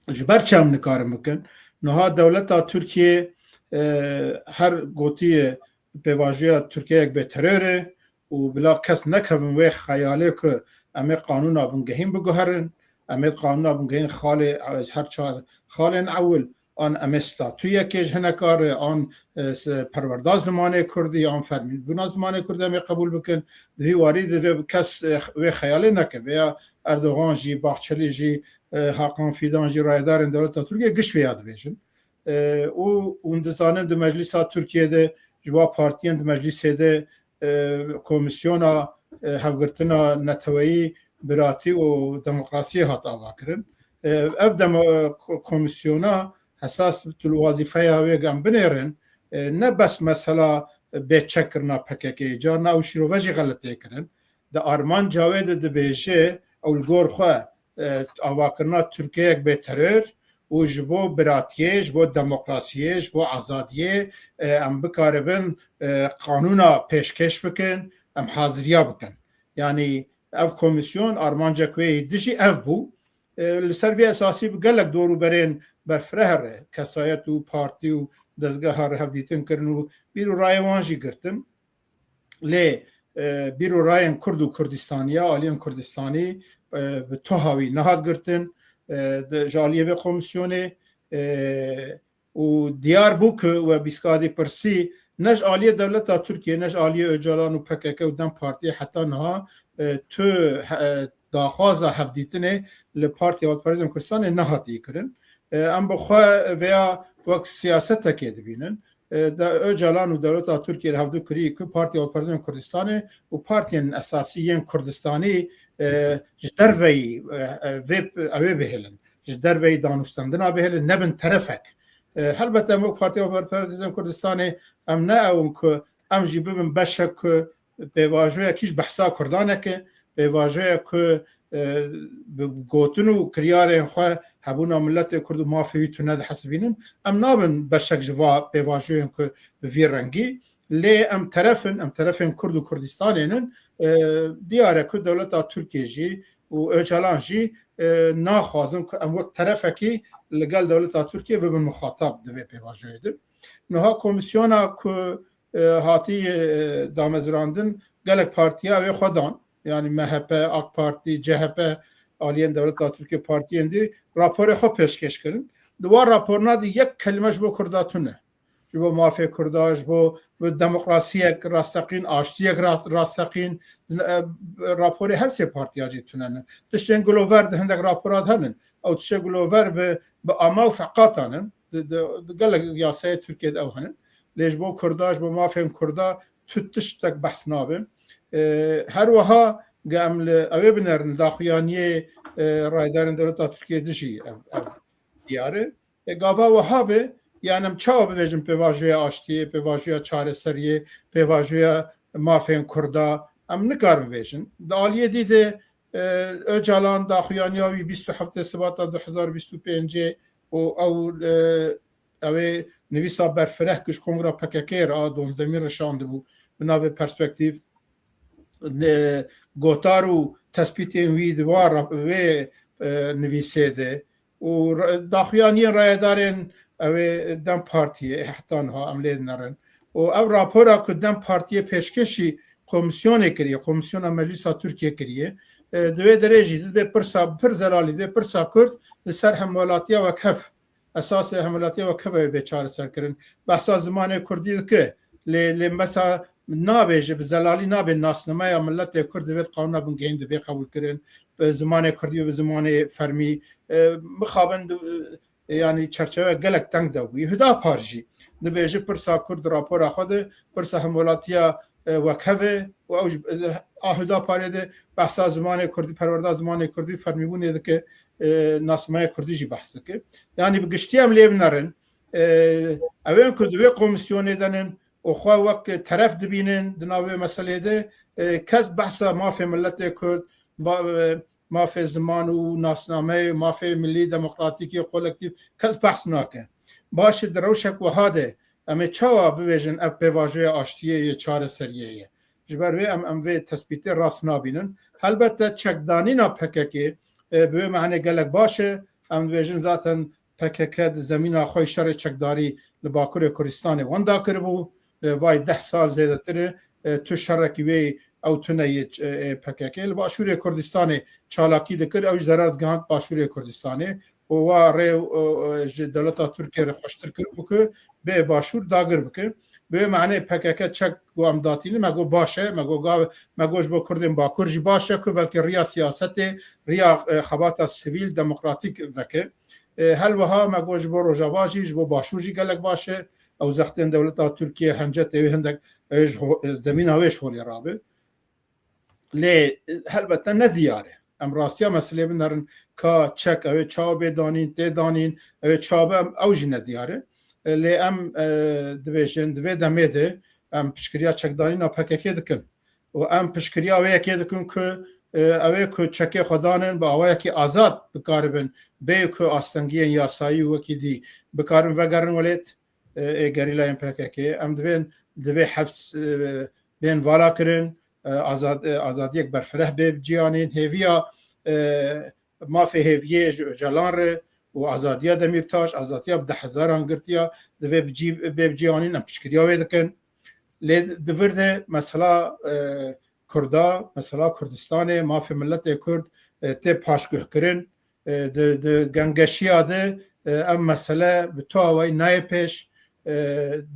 Ji ber çi em nikarin bikin? Niha dewleta Tirkiye her gotiye pêvajoya Tirkiyeyek bê terorê û bila kes nekevin wê xeyalê ku em ê qanûna bingehîn biguherin, em ê qanûna bingehîn xalê her çar xalên ewil an em ê statûyekê ji hinekarê an perwerda zimanê Kurdî an fermînbûna zimanê Kurdî em ê qebûl bikin. Di vî warî divê kes wê xeyalê neke veya Erdogan jî Bahçelî jî Hakan Fidan jî rayedarên dewleta Tirkiye giş vê ya dibêjin. û hûn dizanin di Meclîsa Tirkiyeyê ji wa partiyên di meclîsê de komisyona hevgirtina neteweyî biratî û demokrasiyê hat avakirin. Ev komisyona hesas tu wazîfeya wê em binêrin ne bes mesela bêçekkirina PKK'yê carna ew şîrove jî xeletê kirin. Di armanca wê de dibêje ew li gor xwe avakirina Tirkiyeyek bê teror û ji bo biratiyê, ji bo demokrasiyê, ji bo azadiyê em bikaribin qanûna pêşkeş bikin, em haziriya bikin. Yani ev komisyon armancek wê dijî ev bû. Li ser vê esasî bi gelek dorûberên berfireh re kesayet û partî û dezgeha re hevdîtin kirin û bîro rayê wan jî girtin. Lê bîro rayên Kurd û Kurdistaniya aliyên Kurdistanî bi toha wî nehat girtin ji aliyê vê komisyonê û diyar bû ku we bîskadî pirsî ne ji aliyê dewleta Tirkiye ne ji aliyê Öcalan û PKK û Dem Partiyê heta niha tu daxwaza hevdîtinê li Partiya Alparêzên Kurdistanê nehatî kirin. Em bi xwe veya wek siyasetekê dibînin. Öcalan û dewleta Tirkiye hevdû kirî ku Partiya Alparêzên Kurdistanê û partiyên esasî yên Kurdistanî ji derveyî ew ê bihêlin. Ji derveyî danûstendina bihêlin nebin terefek. Helbette em Partiya Alparêzên Kurdistanê em ne ewin ku em jî bibin beşek ku pêvajoyekî ji behsa Kurdaneke pêvajoya ku bi gotin û kiryarên xwe hebûna milletê Kurd û mafê wî tune dihesibînin em nabin beşek ji va pêvajoyên ku bi vî rengî lê em terefên Kurd û Kurdistanênin diyar e ku dewleta Tirkiye jî û Öcalan jî naxwazin ku em wek terefekî li gel dewleta Tirkiye bibin mixatab di vê pêvajoyê de. Niha komisyona ku hatî damezrandin gelek partiya wê xwe dan yani MHP, AK Parti, CHP aliyên dewleta Tirkiye partiyên dî raporê xwe pêşkêş kirin. Di wan raporna dî yek kelime ji bo Kurda tune. بۆ مافێ کورداش بۆ دموکراسیەک ڕاستەقین ئاشتیەک ڕاستەقین راپۆری هەر سێ پارتیاجی تونەنن تشتێن گلۆڤەر هەندێک راپۆرات هەنن ئەو تشە گلۆڤەر بە ئاما و فەقاتانن گەلک یاسایە تورکێت ئەو هەنن لێش بۆ کورداش بۆ مافێن کووردا تشتێک بەحس نابن هەروەها گەم ئەوێ بنەرن داخوایانیە ڕایدارن دەوڵەتا تورکیە دژی دیارە گاوا وەها بێ یانم چاوە ببێژم پێواژوێ ئاشتیە پێواژوە چارەسەریە پێواژوە مافێن کووردا ئەم نکارم وێژن داڵیە دیدێ ئەجالان داخوایانیاوی 27 سباتا 2025 و ئەو ئەوێ نویسا بەرفرەح کش کۆنگرا پەکەکێر ئا دۆنزدەمی ڕشاند بوو بناوێ پەرسپێکتیڤ گۆتار و تەسپیتێن وی دووار وێ نویسێدێ و داخوایانیە ڕایەدارێن ئەوێ دەم پارتیە هەحتانها ئەم لێ نەڕن و ئەو راپۆرا کە دەم پارتیە پێشکەشی کۆمیسیۆنێ کریە کۆمیسیۆنە مەجلیسا تورکیە کریە دوێ دەرێژی دێ پرسا پر زەلالی دێ پرسا کورد لەسەر هەموڵاتیە وەکەف ئەساسێ هەموڵاتیە وەکەوە بێ چارەسەرکردن بەسا زمانێ کوردی دکە لێ مەسا نابێژە بە زەلالی نابێت ناسنمەیە ملەتێ کورد دەبێت قاونا بنگەین دەبێ قبولکردن بە زمانێ کوردی و بە زمانێ فەرمی مخابن yani çerçeve gelek teng de bû hida parjî dibêje pirsa Kurd rapora xwe de pirsa hemolatiya wekeve û ew a hida parê de behsa zimanê Kurdî perwerda zimanê Kurdî fermîbûnê dike nasmaya Kurdî jî behs dike yani bi giştî em lê binarin evên ku divê komisyonê denin û xwe wek teref dibînin di navê meselê de kes behsa mafê milletê Kurd مافێ زمان و ناسنامەی مافێ ملی دموکراتیکی کۆلکتیو کەس بەحس ناکە باشە درەوشێک وەهادێ ئەمێ چاوە ببێژن ئەف پێواژەیە ئاشتیەیە چارەسەریەیە ji ber vê em vê tespîtê rast nabînin helbette çekdanîna PKK bi wê mehanê gelek baş e em dibêjin zaten PKK di zemîna xwe şerê çekdarî li Bakurê Kurdistanê wenda kiribû vay 10 sal zêdetir tu şerekî wê ew tuneyê PKK li Başûrê Kurdistanê çalakî dikir ew zerar digihand Başûrê Kurdistanê û wa rêw ji dewleta Tirkiye re xweştir kir bû ku bê Başûr dagir bike bi wê mehanê PKK çek got em datîne me got baş e me got ji bo Kurdên Bakur jî baş e ku belkî riya siyasetê riya xebata sivîl demokratîk veke helwiha me got ji bo Rojava jî ji bo Başûr jî gelek baş e ew zextên dewleta Tirkiye hencetê wê hindek zemîna wê ji holê rabe lê helbette ne diyare em rastiya meselê binarin ka çek ew çawa bê danîn tê danîn ew çabe ew jî ne diyare lê em dibêjin divê demê de em piştgiriya çekdanîna PKK dikin û em piştgiriya wê yekê dikin ku ew ê ku çekê xwe danin bi awayekî azad bikaribin bê ku astengiyên yasayî wekî dî bikarin vegerin welêt gerîlayên PKK em divê hevs bên vala kirin azadiyek berfireh bê ciyanên hêviya mafê hêviyê ji Öcalan re û azadiya Demirtaş azadiya bi 10,000 girtiya divê bê ciyanîn em piştgiriya wê dikin lê divir de mesela Kurda mesela Kurdistanê mafê milletê Kurd tê paşguhkirin di gengeşiya de ev mesele bi tuaway nayê pêş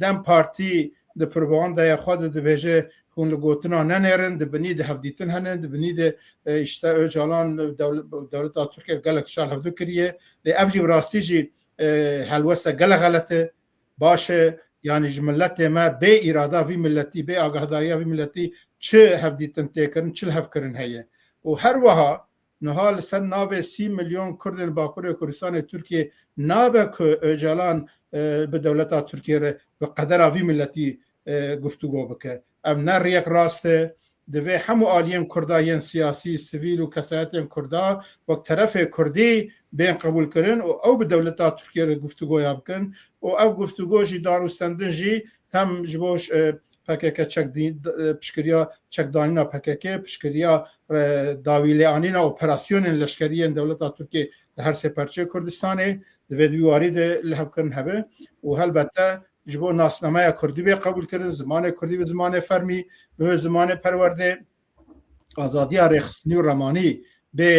dem partî di propagandaya xwe de dibêje hûn li gotina nenêrin dibinî de hevdîtin henin dibinî de işte Öcalan dewleta Tirkiye gelek şal hevdû kiriye lê ev jî rastî jî helweste gelek xelet e baş e yani ji milletê me bê îrada vî milletî bê agahdariya vî milletî çi hevdîtin têkirin çil hevkirin heye û her wiha niha li ser navê 30 milyon Kurdên Bakurê Kurdistanê Tirkiye nabe ku Öcalan bi dewleta Tirkiye re bi qedera vî milletî guftûgo bike ev ne rêyek rast e divê hemû aliyên Kurda yên siyasî sivîl û kesayetên Kurda wek terefê Kurdî bên qebûlkirin û ew bi dewleta Tirkiye re guftûgoya bikin û ev guftûgo jî danûstendin jî hem ji bo PKK piştgiriya çekdanîna PKK piştgiriya dawîlêanîna operasyonên leşkeriyên dewleta Tirkiye li her sê perçê Kurdistanê divê di warî de li hevkirin hebe û helbette ji bo nasnameya Kurdî bê qebûlkirin zimanê Kurdî bi zimanê fermî bi zimanê perwerdê azadiya rêxistinî û remanî bê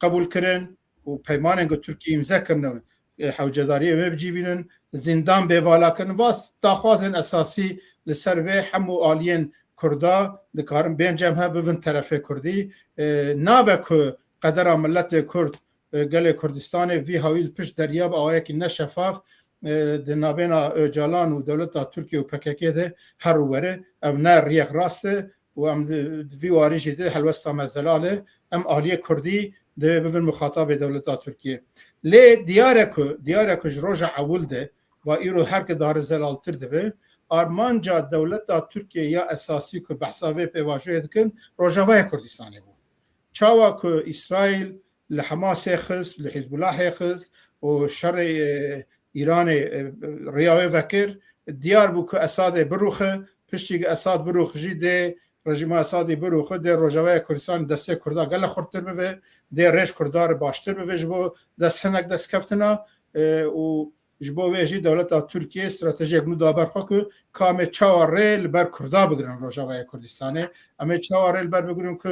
qebûlkirin û peymanên ku Tirkiye îmze kirine hewcedariyê wê bicîbînin زندان بێوالاکردن واس داخوازن ئەساسی لەسەر وێ هەموو ئالiyên Kurda dikarin bêncem he bivin terefê Kurdî nabe ku qedera milletê Kurd gelê Kurdistanê vî hawî pişt derya bi awayekî neşefaf di navbêna Öcalan û dewleta Tirkiye û PKK de her were ev ne riyek rast e û em vî warî jî de helwesta mezelalê em aliyê Kurdî divê bivin mixatabê dewleta Tirkiye. Lê diyare ku ji roja ewil de ve îro herke dare zelaltir dibe armanca dewleta Tirkiye ya esasî ku behsa vê pêvajoyê dikin Rojavaya Kurdistanê bû. Çawa ku İsraîl li Hemasê xist, li Hizbullahê xist û şerê İranê riya wê vekir diyar bû ku Esadê birûxe piştî Esad birûx jî dê rejima Esadê birûxe dê Rojavaya Kurdistanê destê Kurda gelek xurttir bibe dê rêj Kurdar baştir bibe ji bo dest hinek destkeftina û ji bo wê jî dewleta Tirkiye stratejiyek nû da ber xwe ku kamê çawa rê li ber Kurda bigirin Rojavaya Kurdistanê em ê çawa rê li ber bigirin ku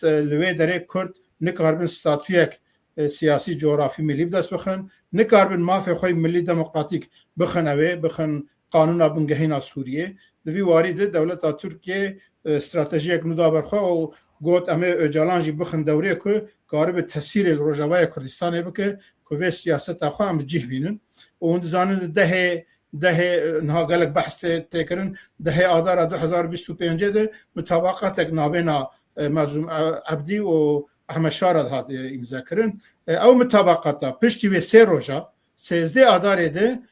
li wê derê Kurd nikarbin statûyek siyasî coğrafî millî bi dest bixin nikarbin mafê xwe millî demokratîk bixin evê bixin qanûna bingehîna Sûriyê di vî warî de dewleta Tirkiye stratejiyek nû da ber xwe û got em ê Öcalan jî bixin dewrê ku karibe tesîrê li Rojavaya Kurdistanê bike ku vê siyaseta xwe em bi cih bînin û hûn dizanin dehê niha gelek behs têkirin dehê adara 2025 de mutabaqatek navbêna Mazlûm Ebdî û Ehmed Şara hat îmzakirin ew mutabaqata piştî wê sê roja 13 adarê de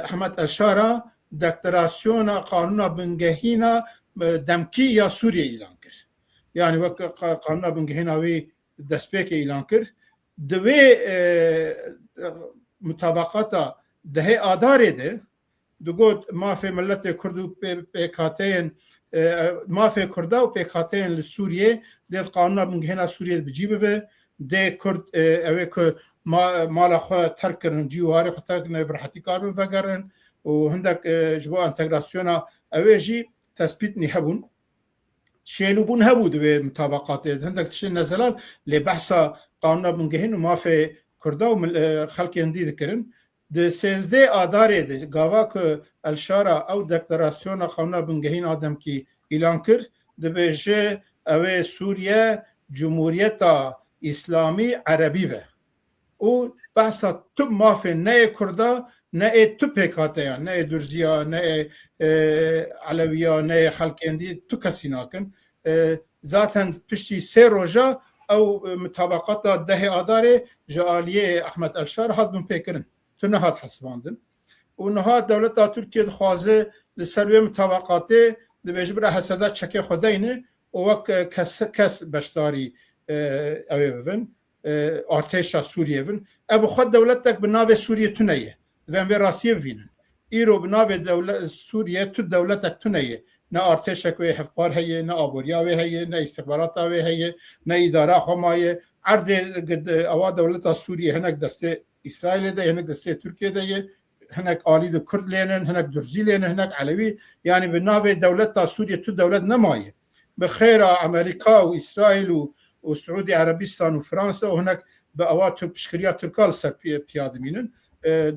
Ehmed Elşara deklarasiyona qanûna bingehîna demkî ya Sûriye îlan kir. Yani wek qanûna bingehîna wê destpêkê îlan kir di wê mutabaqata dehê adarê de digot mafê milletê Kurd û PKK'yên mafê Kurda û PKK'yên li Sûriyê dê qanûna bingehîna Sûriyê bicî bibe dê Kurd ew ê ku mala xwe terk kirin cîwarê xwe terk kirin bi rehetî kar bin vegerin û hindek ji bo entegrasyona ew ê jî tespîtnî hebûn şêlûbûn hebû di wê mutabaqatê hindek tiştên nezelal lê behsa qanûna bingehîn û mafê Kurda û xelkên dî dikirin di 13 adarê de gava ku Elşara ew deklarasyona qanûna bingehîna demkî îlan kir dibêje ew ê Sûriye Cumhuriyeta İslamî Erebî be û behsa tu mafê neyê Kurda neyê tu PKK'ya neyê Durziya neyê Elewiya neyê xelkên dî tu kesî nakin zaten piştî sê roja ew mutabaqata dehê adarê ji aliyê Ehmed Elşar hat bin pêkirin tu nehat hesibandin û niha dewleta Tirkiye dixwaze li ser wê mutabaqatê dibêje bira heseda çekê xwe deyne û wek kes beşdarî ew ê bibin artêşa Sûriye bin ev xwe dewletek bi navê Sûriye tune ye divên vê rastiyê bivînin îro bi navê Sûriye tu dewletek tune ye ne artêşek wê hevpar heye ne aboriya wê heye ne îstixbarata wê heye ne îdara xwe maye erdê ewa dewleta Sûriye hinek destê İsrailê de hinek destê Tirkiye de ye hinek alî di Kurd lênin hinek Durzî lênin hinek Elewî yani bi navê dewleta Sûriye tu dewlet nemaye bi xêra Amerîka û İsraîl û Suudî Erebîstan û Fransa û hinek bi ewa piştgiriya Tirka li ser piyade bînin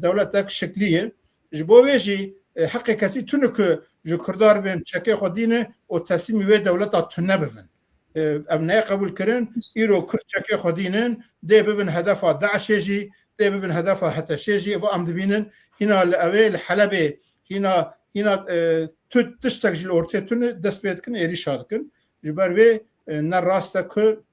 dewletek şeklî ye ji bo wê jî heqê kesî tune ku ji Kurdar bên çekê xwe dîne û teslîmî wê dewleta tu nebivin ev neyê qebûl kirin îro Kurd çekê xwe dînin dê bibin hedefa Daişê jî dê bibin hedefa Heteşê jî ev em dibînin hîna li evê li Helebê hîna tu tiştek ji li ortê tune dest pê dikin êrîşa dikin ji ber wê ne rast e ku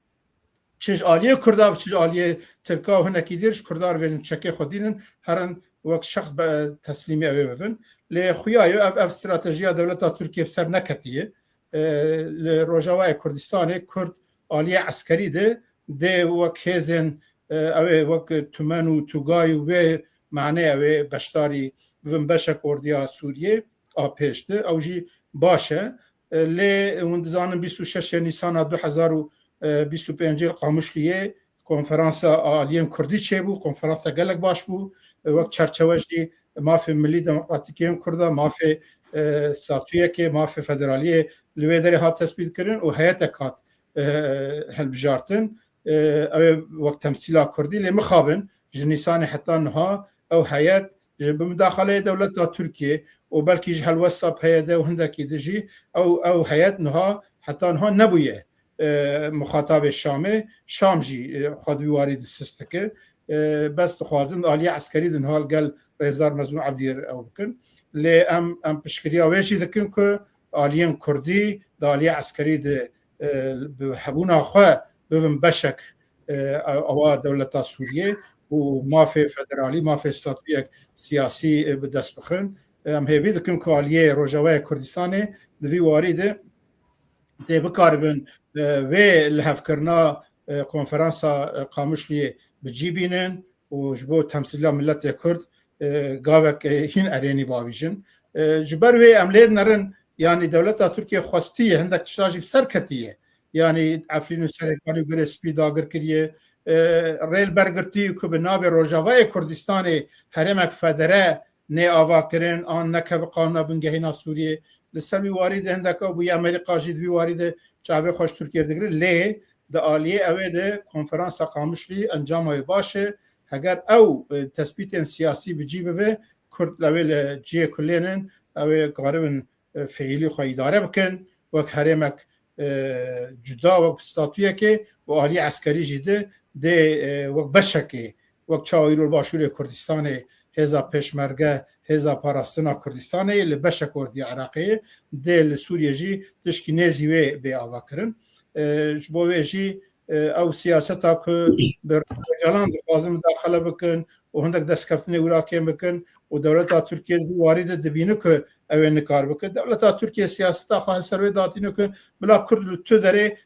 çi ji aliyê Kurda û çi ji aliyê Tirka û hinekî dîr ji Kurdar bên çekê xwe dînin herin wek şexs teslîmî ew ê bibin lê xuya ye ev stratejiya dewleta Tirkiye ser neketiye li Rojavaya Kurdistanê Kurd aliyê eskerî de dê wek hêzên ew ê wek Tumen û Tugay û wê maneyê wê beşdarî bibin beşek ordiya Sûriye a pêş de ew jî baş e lê hûn dizanin 26 Nîsana 2025 Qamişliyê konferansa aliyên Kurdî çêbû konferansa gelek baş bû wek çerçeve jî mafê Millî Demokratîkên Kurda mafê statûyekê mafê federaliyê li wê derê hat tespît kirin û heyetek hat helbijartin ew wek temsîla Kurdî lê mixabin ji Nîsanê heta niha ew heyet بمداخله دولت ترکیه و بلکه جه الوسطا پیاده و هندکی دجی او هیئت نها حتی نها نبویه مخاطب شام جی خودی وارد سیستکه بس تخوازن آلی عسکری دن حال قال رئیسدار مزنون عبدیر او بکن لی ام پشکریا ویشی دکن که آلیان کردی دالی عسکری ده بحبونا خواه ببن بشک او دولتا سوریه و مافی فدرالی مافی استاتیک سیاسی بدست بخن ام هیوی دکن که آلیه روژاوه کردستانه دوی وارده ده بکاربن و لحف کرنا کنفرانسا قاموشلی بجیبینن و جبو تمثیل ملت کرد گاوک هین ارینی باویجن جبر و عملیت نرن يعني دولتها تركيا خواستيه عندك تشاجي بسركتيه يعني عفرين السركاني غير سبيدا غير كريه ريل برغرتي كوبنابي روجاواي كردستاني هرمك فدره ني اواكرين ان نكب قانون بنگهينا سوريه لسبي وارد عندك ابو امريكا جدوي وارد جابه خوش تركيا دغري لي د عالیه اوه ده کنفرانس قاموشلی انجام باشه اگر او تثبیت سیاسی بجیبه و کرد لول جی کلینن او قاربن فعلی خو اداره بکن و هرمک جدا و استاتویه که و عالی عسکری جده ده و بشکه و چاویرو باشور کردستان هزا پشمرگه هزا پاراستنا کردستان لبشک کردی عراقی ده سوریه جی تشکی نزیوه به آوا کرن جبوه او سیاستا که برجالان دخوازم داخله بکن و هندک دست کفتن اوراکیم بکن و دولت ترکیه وارد دبینه که اوه نکار بکن دولت ترکیه سیاستا خواه سروی داتینه که بلا کرد تو داره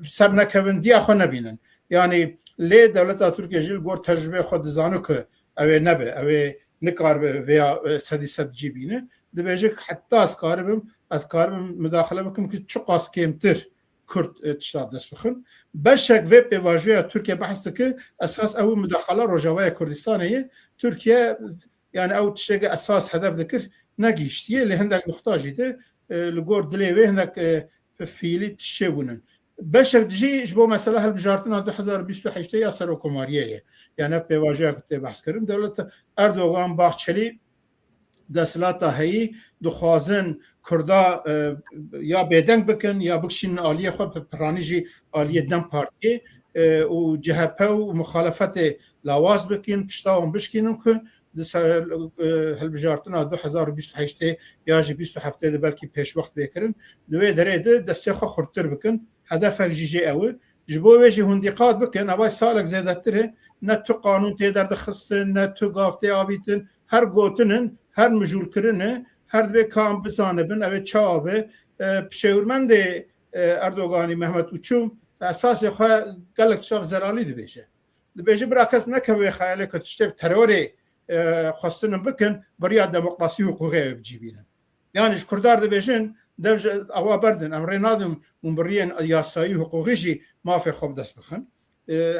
سر نکبن دیا خواه نبینن یعنی لی دولت ترکیه جیل گور تجربه خود زانو که اوه نبه اوه نکار به ویا صدی صد جیبینه دبیجه حتی از کاربم مداخله بکن که چو قاس کمتر کرد تشتاد دست بخن بشک و به واژه ترکیه بحث که اساس او مداخله روجاوای کردستانه ترکیه یعنی او تشتغل اساس هدف ذکر نگیشتیه لهندک نقطه ده لگور دلیوه هندک فیلی تشبونن بشک دیجی جبو مسئله هل بجارتنا 2028 یا سر حکوماریه یعنی به واژه که بحث کردم دولت اردوغان باخچلی دستلاتا هی دخوازن کردا یا بدنگ بکن یا بکشین آلیه خود پرانیجی آلیه دم پارتی و جهپه و مخالفت لاواز بکن پشتاون بشکنن که هل بجارتنا 2028 یا جی 27 ده بلکی پیش وقت بکرن دوی داره ده دسته خود خورتر بکن هدفک جی اول جبوه جی هندیقات بکن اوای سالک زیده تره نه تو قانون تی درد خستن نه تو گافته آبیتن هر گوتنن هر مجول کرنه هر دوی کام بزانه بن اوه چاوه پشورمند اردوغانی محمد اوچوم اساس خواه گلک شاب زرالی دی بیشه برا کس نکوه خیاله که تشتیب تروری خواستنم بکن برای دموکراسی حقوقی بجیبینن یعنی کردار دی بیشن دوج اوا بردن امری نادم منبرین یاسایی حقوقی مافی خوب دست بخن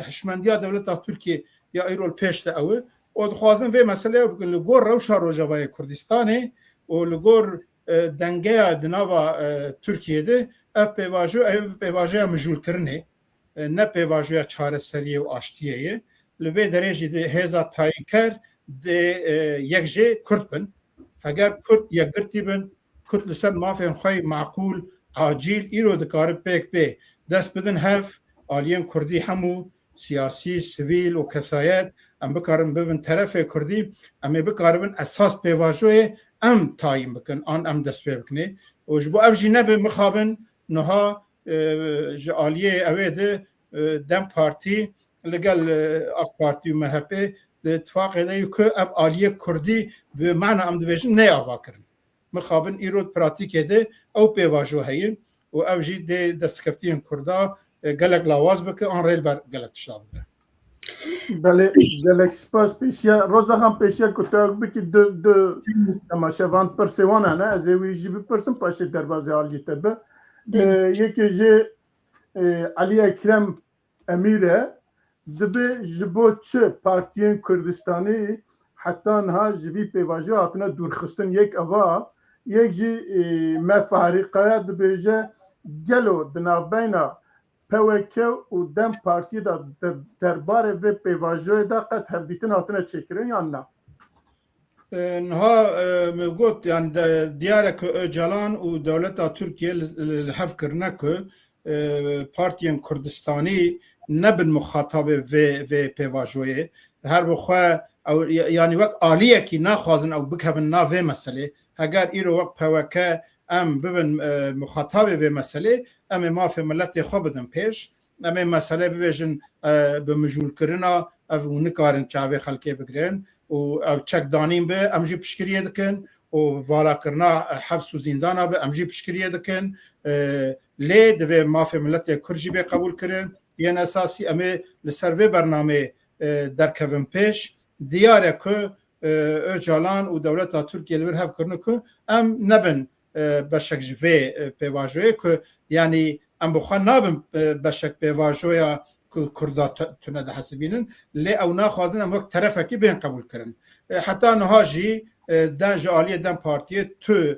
حشمندیا دولت ترکیه یا ایرول پیشت اوه و دخوازم وی مسئله بکن لگور روشا روجاوای کردستانه و لگور دنگه دناوا ترکیه ده اف پیواجه مجول کرنه نه پیواجه چاره سریه و آشتیه لوی درجه ده هزا تاین کر ده یک جه کرد بن اگر کرد یک گرتی بن کرد لسر مافین خواهی معقول عاجیل ایرو دکاره پیک بی دست بدن هف آلیم کردی همو سیاسی سیویل و کسایت ام بکارن ببن طرف کردی ام بکارن اساس پیواجوی ام تایم بکن آن ام دست بکنه و جبو افجی نبه مخابن نها جعالیه اویده دم پارتی لگل اک پارتی و مهپه اتفاق ایده که اب آلیه کردی به معنی ام دبیشن نه آوا کرن مخابن ایرود پراتیک ایده او پیواجو هین و افجی ده دستکفتین کردا گلک لاواز بکن آن ریل بر گلک تشتاب بکن بله گلک سپاس پیشیا روزا هم پیشیا کتاق بکی دو تماشاوان پرسیوانه نه از اوی جی بپرسم پاشه دروازه عالی تبه یکی جی علی اکرم امیره دبه جبو چه پارتیین کردستانی حتی انها جوی پیواجه آتنا دورخستن یک اوا یک جی مفاریقه دبه جه گلو دنابینا پوکه و دم پارتی دا درباره و پیواجه دا قد هفدیتن آتنا چکرن یا نه؟ نها قلت يعني ديارك جالان ودولة تركيا الحف كرنك بارتيان كردستاني نبن مخاطبة في بيواجوية هر بخوا او يعني وقت آلية كي ناخوازن او بكهبن نافي مسألة هقار ايرو وقت بواكا ام ببن مخاطبة في مسألة ام ما في ملت خوبدن پیش ام مسألة ببجن بمجول کرنا او نکارن چاوه خلقه بگرن و او چک دانیم به امجی پشکریه دکن و والا کرنا حبس و زندانا به امجی پشکریه دکن لی دوی مافی ملت کرجی به قبول کرن یعنی اساسی امه لسروی برنامه درکوین پیش دیاره که اجالان و دولت ترکیه لور هف کرنه که ام نبن بشک جوی پیواجوه که یعنی ام بخواه نابن بشک پیواجوه کردا تونه ده حسبینن لی او ناخوازن ام وقت طرفه که بین قبول کرن حتی نهاجی دن جالیه دن پارتیه تو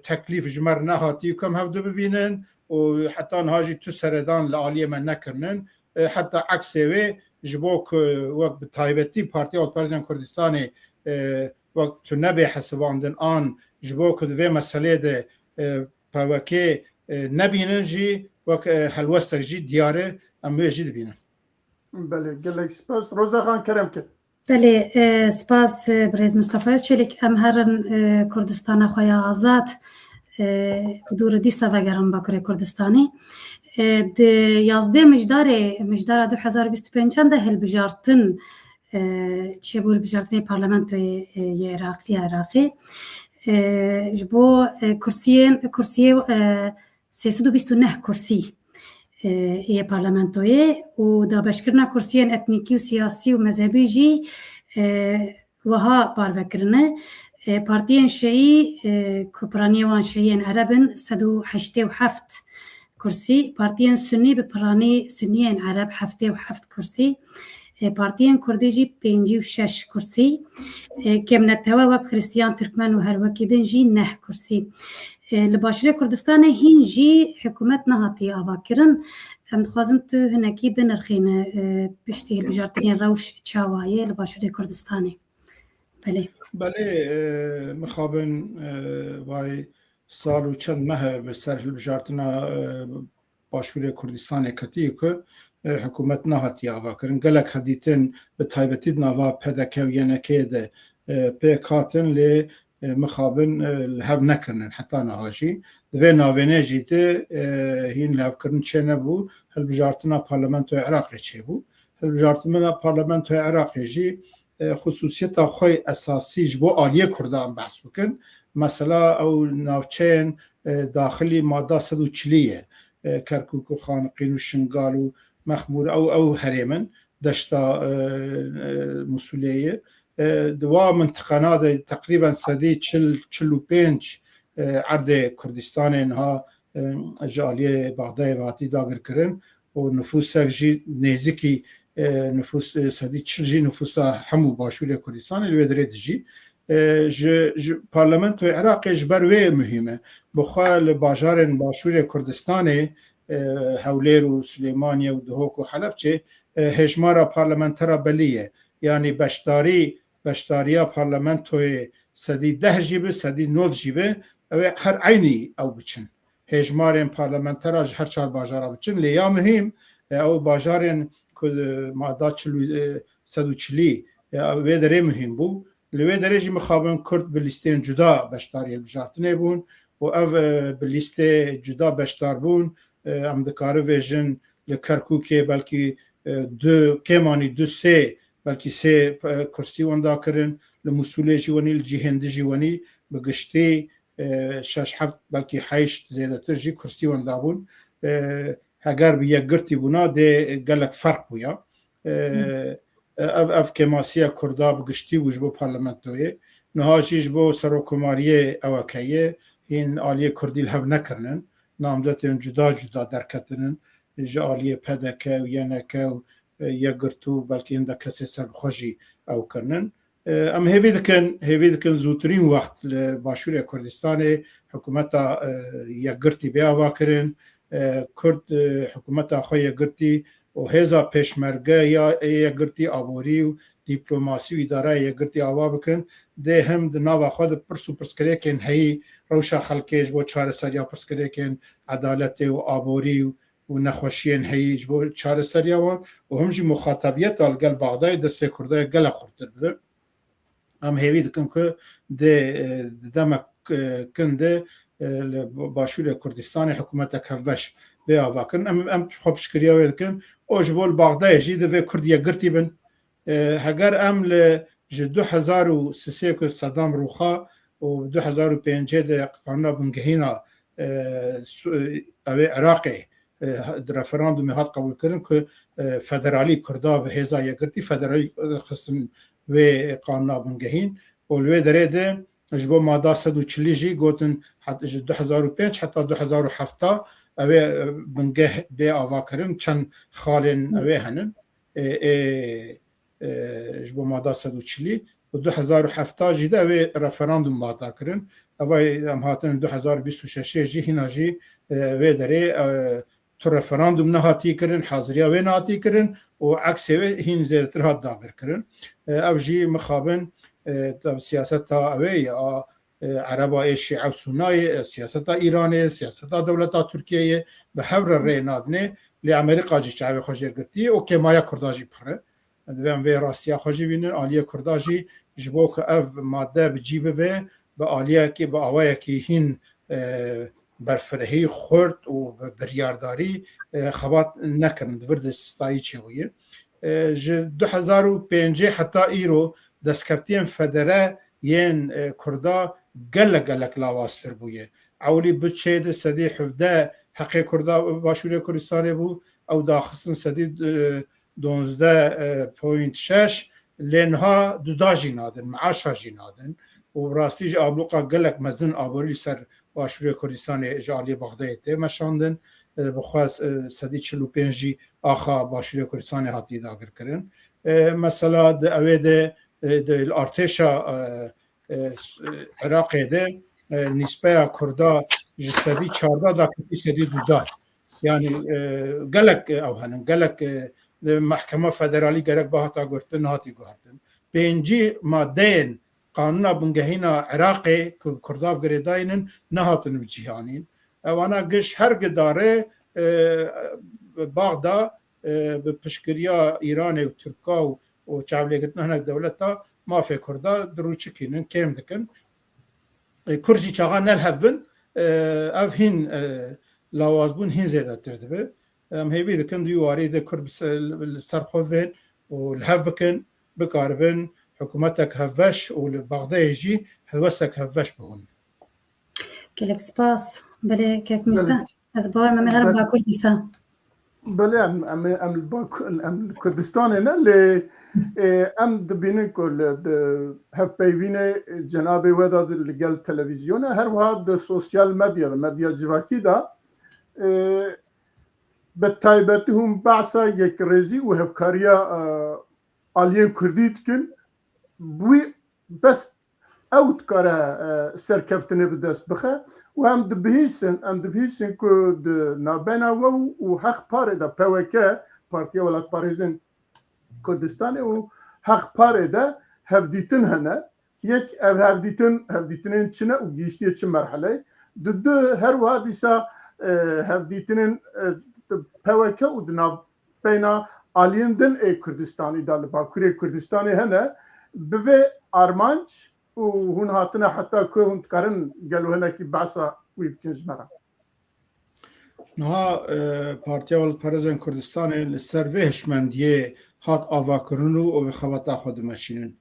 تکلیف جمر نهاتی کم هفدو ببینن و حتی نهاجی تو سردان لعالیه من نکرنن حتی عکسه جبوک وقت بتایبتی پارتی آلپارزیان کردستانی وقت تو نبی حسباندن آن جبوک دوی مسئله ده پاوکه نبینن جی وقت حلوستک جی دیاره اموی جی دبینن بله گلک سپاس روزا خان کرم که بله سپاس برز مصطفی چلیک ام هرن کردستان خویا آزاد دور دیسا وگرم با کره کردستانی د 11 مجدار 2025 ده هل بجارتن چه بول بجارتن پارلمانتوی عراقی جبو کرسیه 329 کرسی ای پارلمانتوی و دا بشکرنا کرسیان اتنیکی و سیاسی و مذهبی جی وها باروکرنه پارتیان شیعی کپرانیوان شیعین عربن 187 کرسی پارتیان سنی به پرانی سنیین عرب 77 کرسی پارتیان کردی جی 56 کرسی کم نتوا وک خریستیان ترکمن و هر وکیدن جی 9 کرسی لباشر کردستان هین جی حکومت نهاتی آوا کرن ام دخوازن تو هنکی بنرخین پشتی بجارتنین روش چاوایه لباشر کردستانی بله مخابن وای سال و چند ماه به سر بجارتنا باشور کردستان کتی که حکومت نهاتی آوا کرن گلک هدیتن به تایبتی نوا پدکه و ینکه ده پیکاتن لی مخابن لحب نکرنن حتی نهاجی دوی ناوینه جیده هین لحب کرن چه نبو هل بجارتنا پارلمانتو عراقی چه بو هل بجارتنا پارلمانتو عراقی جی خصوصیت خوی اساسی جبو آلیه کردان بحث بکن مثلا او ناوچین داخلی ماده 140 کرکوک و خانقین و شنگال و مخمور او هریمن دشتا مسئولیه دوا منطقه تقریبا 145 عرض کردستان اینها جالیه بغدای واتی داگر کرن و نفوس جی نزدیکی نفوس 140 نفوس همو باشور کردستان الوی جی پارلمانت عراق جبروی مهمه بخوال باجارن باشور کردستان هولیر و سلیمانیه و دهوک و حلب چه هجمارا پارلمانترا بلیه یعنی بشتاریا پارلمانتوی 110 جیبه 109 جیبه هر عینی او بچن هجمارن پارلمانترا هر چهار باجارا بچن لیا مهم او باجارن که ماده 140 وی دره مهم بو لوی دره جی مخابن کرد به لیستین جدا بشتاری بجارتنه بون و او به لیست جدا بشتار بون ام دکاره ویژن لکرکوکه بلکی دو کمانی دو سه بلکی سه کرسی وندا کرن لمسئوله جوانی لجهنده جوانی بگشته شش هفت بلکی حیشت زیده تر جی کرسی وندا بون اگر به یک گرتی بونا ده گلک فرق بویا اف کماسیه کردا بگشتی بوش بو پارلمانتوی نهاجیش بو سروکماریه اوکیه این آلیه کردی لحب نکرنن نامزدین جدا درکتنن جالیه پدکه و ینکه و یک گرتو بلکه این ده کسی سربخوشی او کرنن ام هیوی دکن زودترین وقت باشور کردستان حکومتا یک گرتی بیا واکرن کرد حکومتا خواه یک گرتی و هزا پشمرگه یا یگرتی آبوری و دیپلوماسی و اداره یگرتی آوا بکن ده هم ده ناو خود پرس و پرسکره کن هی روشا خلکش با چار سریا پرسکره کن عدالت و آبوری و نخوشین هیج با چار سریا وان و همجی مخاطبیت الگل باغدای دسته کرده گل خورتر بده هم هیوی دکن که ده دمک کنده باشور کردستان حکومت کفبش به آوا کن ام خوب شکریه وید کن اوجبول باغدای جیده و کردیه گرتی بن هگر ام ل 2003 که صدام روخا و 2005 ده قانون بنگهینا عراقی رفراندوم هات قبول کردن که فدرالی کردا به هزای گرتی فدرالی خصن و قانون بنگهین و لوی دره ده جبو ماده 140 جی گوتن 2005 حتی 2007 اوه بنگه به آوا کردن چند خالن اوه هنن جبو ماده 140 و 2007 جیده اوه رفراندوم ماده کردن اوه ام هاتن 2026 جی هینا جی اوه دره تو رفراندوم نهاتی کردن حاضریا اوه نهاتی کردن و عکس اوه هین زیادتر هات داگر کردن او جی مخابن سیاست تا اوه عربا شیعه و سنای سیاست ایرانی سیاست دولت ترکیه به حور ری نادنه لی امریکا جی چاوی خوشیر گرتی و که مایا کرداجی پره دوام وی راستیا خوشی بینن آلیه کرداجی جبو که او ماده بجیبه و به آلیه که به آوائه که هین برفرهی خورد و بریارداری خبات نکرند ورد ستایی چویه 2005 حتی ایرو دستکفتیم فدره ین کردا گلک لاواستر بویه اولی بچه ده سدی حفده حقی کردا باشوری کردستانی بو او داخستن سدی 12.6 لینها دودا جینادن معاشا جینادن و راستیج آبلوقا گلک مزن آبوری سر باشوری کردستانی جالی بغدای ته مشاندن بخواست سدی 45 جی آخا باشوری کردستانی هاتی داگر کرن مثلا ده اوه ده الارتشا عراقی ده نسبه کردا جسدی 14 دا کتی سدی دودا یعنی گلک او هنن گلک محکمه فدرالی گرک با هاتا گرتن هاتی گرتن بینجی مادین قانون بنگهینا عراقی کردا گریداینن نهاتن بجیهانین وانا گش هر گداره باغدا به پشکریا ایران و ترکا و چاولی گرتن هنک دولتا ما في كردا دروچ كينن كيم دكن كرجي چاغا نلهبن اف هين لوازبون هين زيادة تردبه ام هيبي دكن ديواري ده كرب السرخوفين والهف بكن بكاربن حكومتك هفبش والبغداد يجي هلوستك هفبش بهون كلك سباس بلي كيك ميسا أزبار ما مهرب باكل ديسا بله ام کردستان نه لی ام دبینن کل هف پیوینه جناب ودا لگل تلویزیون هر وقت سوسیال مدیا جواکی دا به تایبتی هم بعثا یک رزی و هفکاریا آلیه کردید کن بوی بس اوت کاره سرکفتنه به دست بخه و هم دبهیسن که نابینا و حق پاره دا پوکه پارتیا ولایت پاریزن کردستان و حق پاره دا هفدیتن هنه یک هفدیتنین چنه و گیشتیه چه مرحله دو هر وادیسا هفدیتنین پوکه و نابینا آلیین دن کردستانی دا لباکوری کردستانی هنه به آرمانچ و هون هاتنا حتی که هون تکارن گلو هنه که بحثا وی بکنج مرا نها پارتیا ولایت پارێزên Kurdistanê li ser vê hişmendiyê hat avakirin û bi xebata xwe dimeşînin.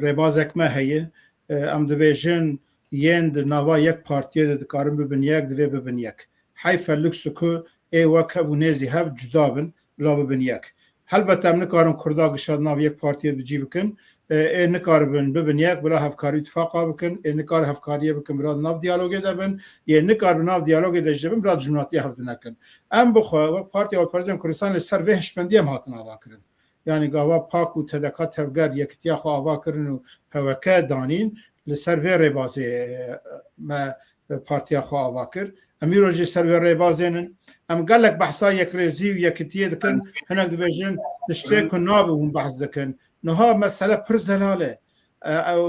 Rêbazek me heye em dibêjin yên di nava yek partiyê de dikarin bibin yek divê bibin yek. Heyfe lüks ku ê wek hev û nêzî hev cuda bin bila bibin yek. Helbet em nikarin Kurda gişa nav yek partiyê bicî bikin ê nikaribin bibin yek bila hevkarî ittifaqa bikin ê nikar hevkariye bikin bila nav diyalogê de bin yê nikar bi nav diyalogê de ji bin bila cumhuriyetiye hev dinekin. Em bixwe wek Partiya Parêzên Kurdistanê li ser vê hişmendiyê em hatin avakirin. Yani gava pak û tedeka tevger yekitiya xwe avakirin û heweke danîn li ser vê rêbazê me partiya xwe avakir. امیر روجی سر ریبازن ام قالك بحثا یک ریزی و یکتیه دکن هناك دبیجن تشتري کن نابه هم بحث دکن نها مسئله پر زلاله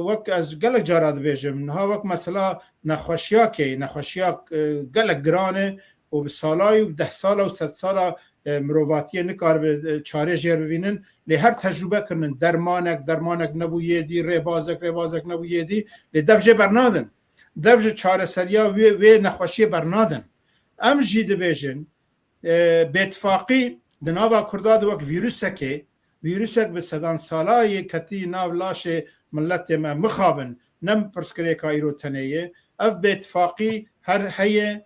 وقت از قالك جارا دبیجم نها وقت مسئله نخوشیا که نخوشیا قالك گرانه و بسالای و 10 ساله و 100 ساله مرواتیه نکار به چاره جیر ببینن لی هر تجربه کنن درمانک نبویه دی ریبازک نبویه دی لی دفجه برنادن دفجه چاره سریا و نخوشی برنادن ام جی دبیجن باتفاقی دناوا کرداد وک ویروسک به صدان سالای کتی ناو لاش ملت ما مخابن نم پرسکری که ایرو تنیه اف باتفاقی هر هیه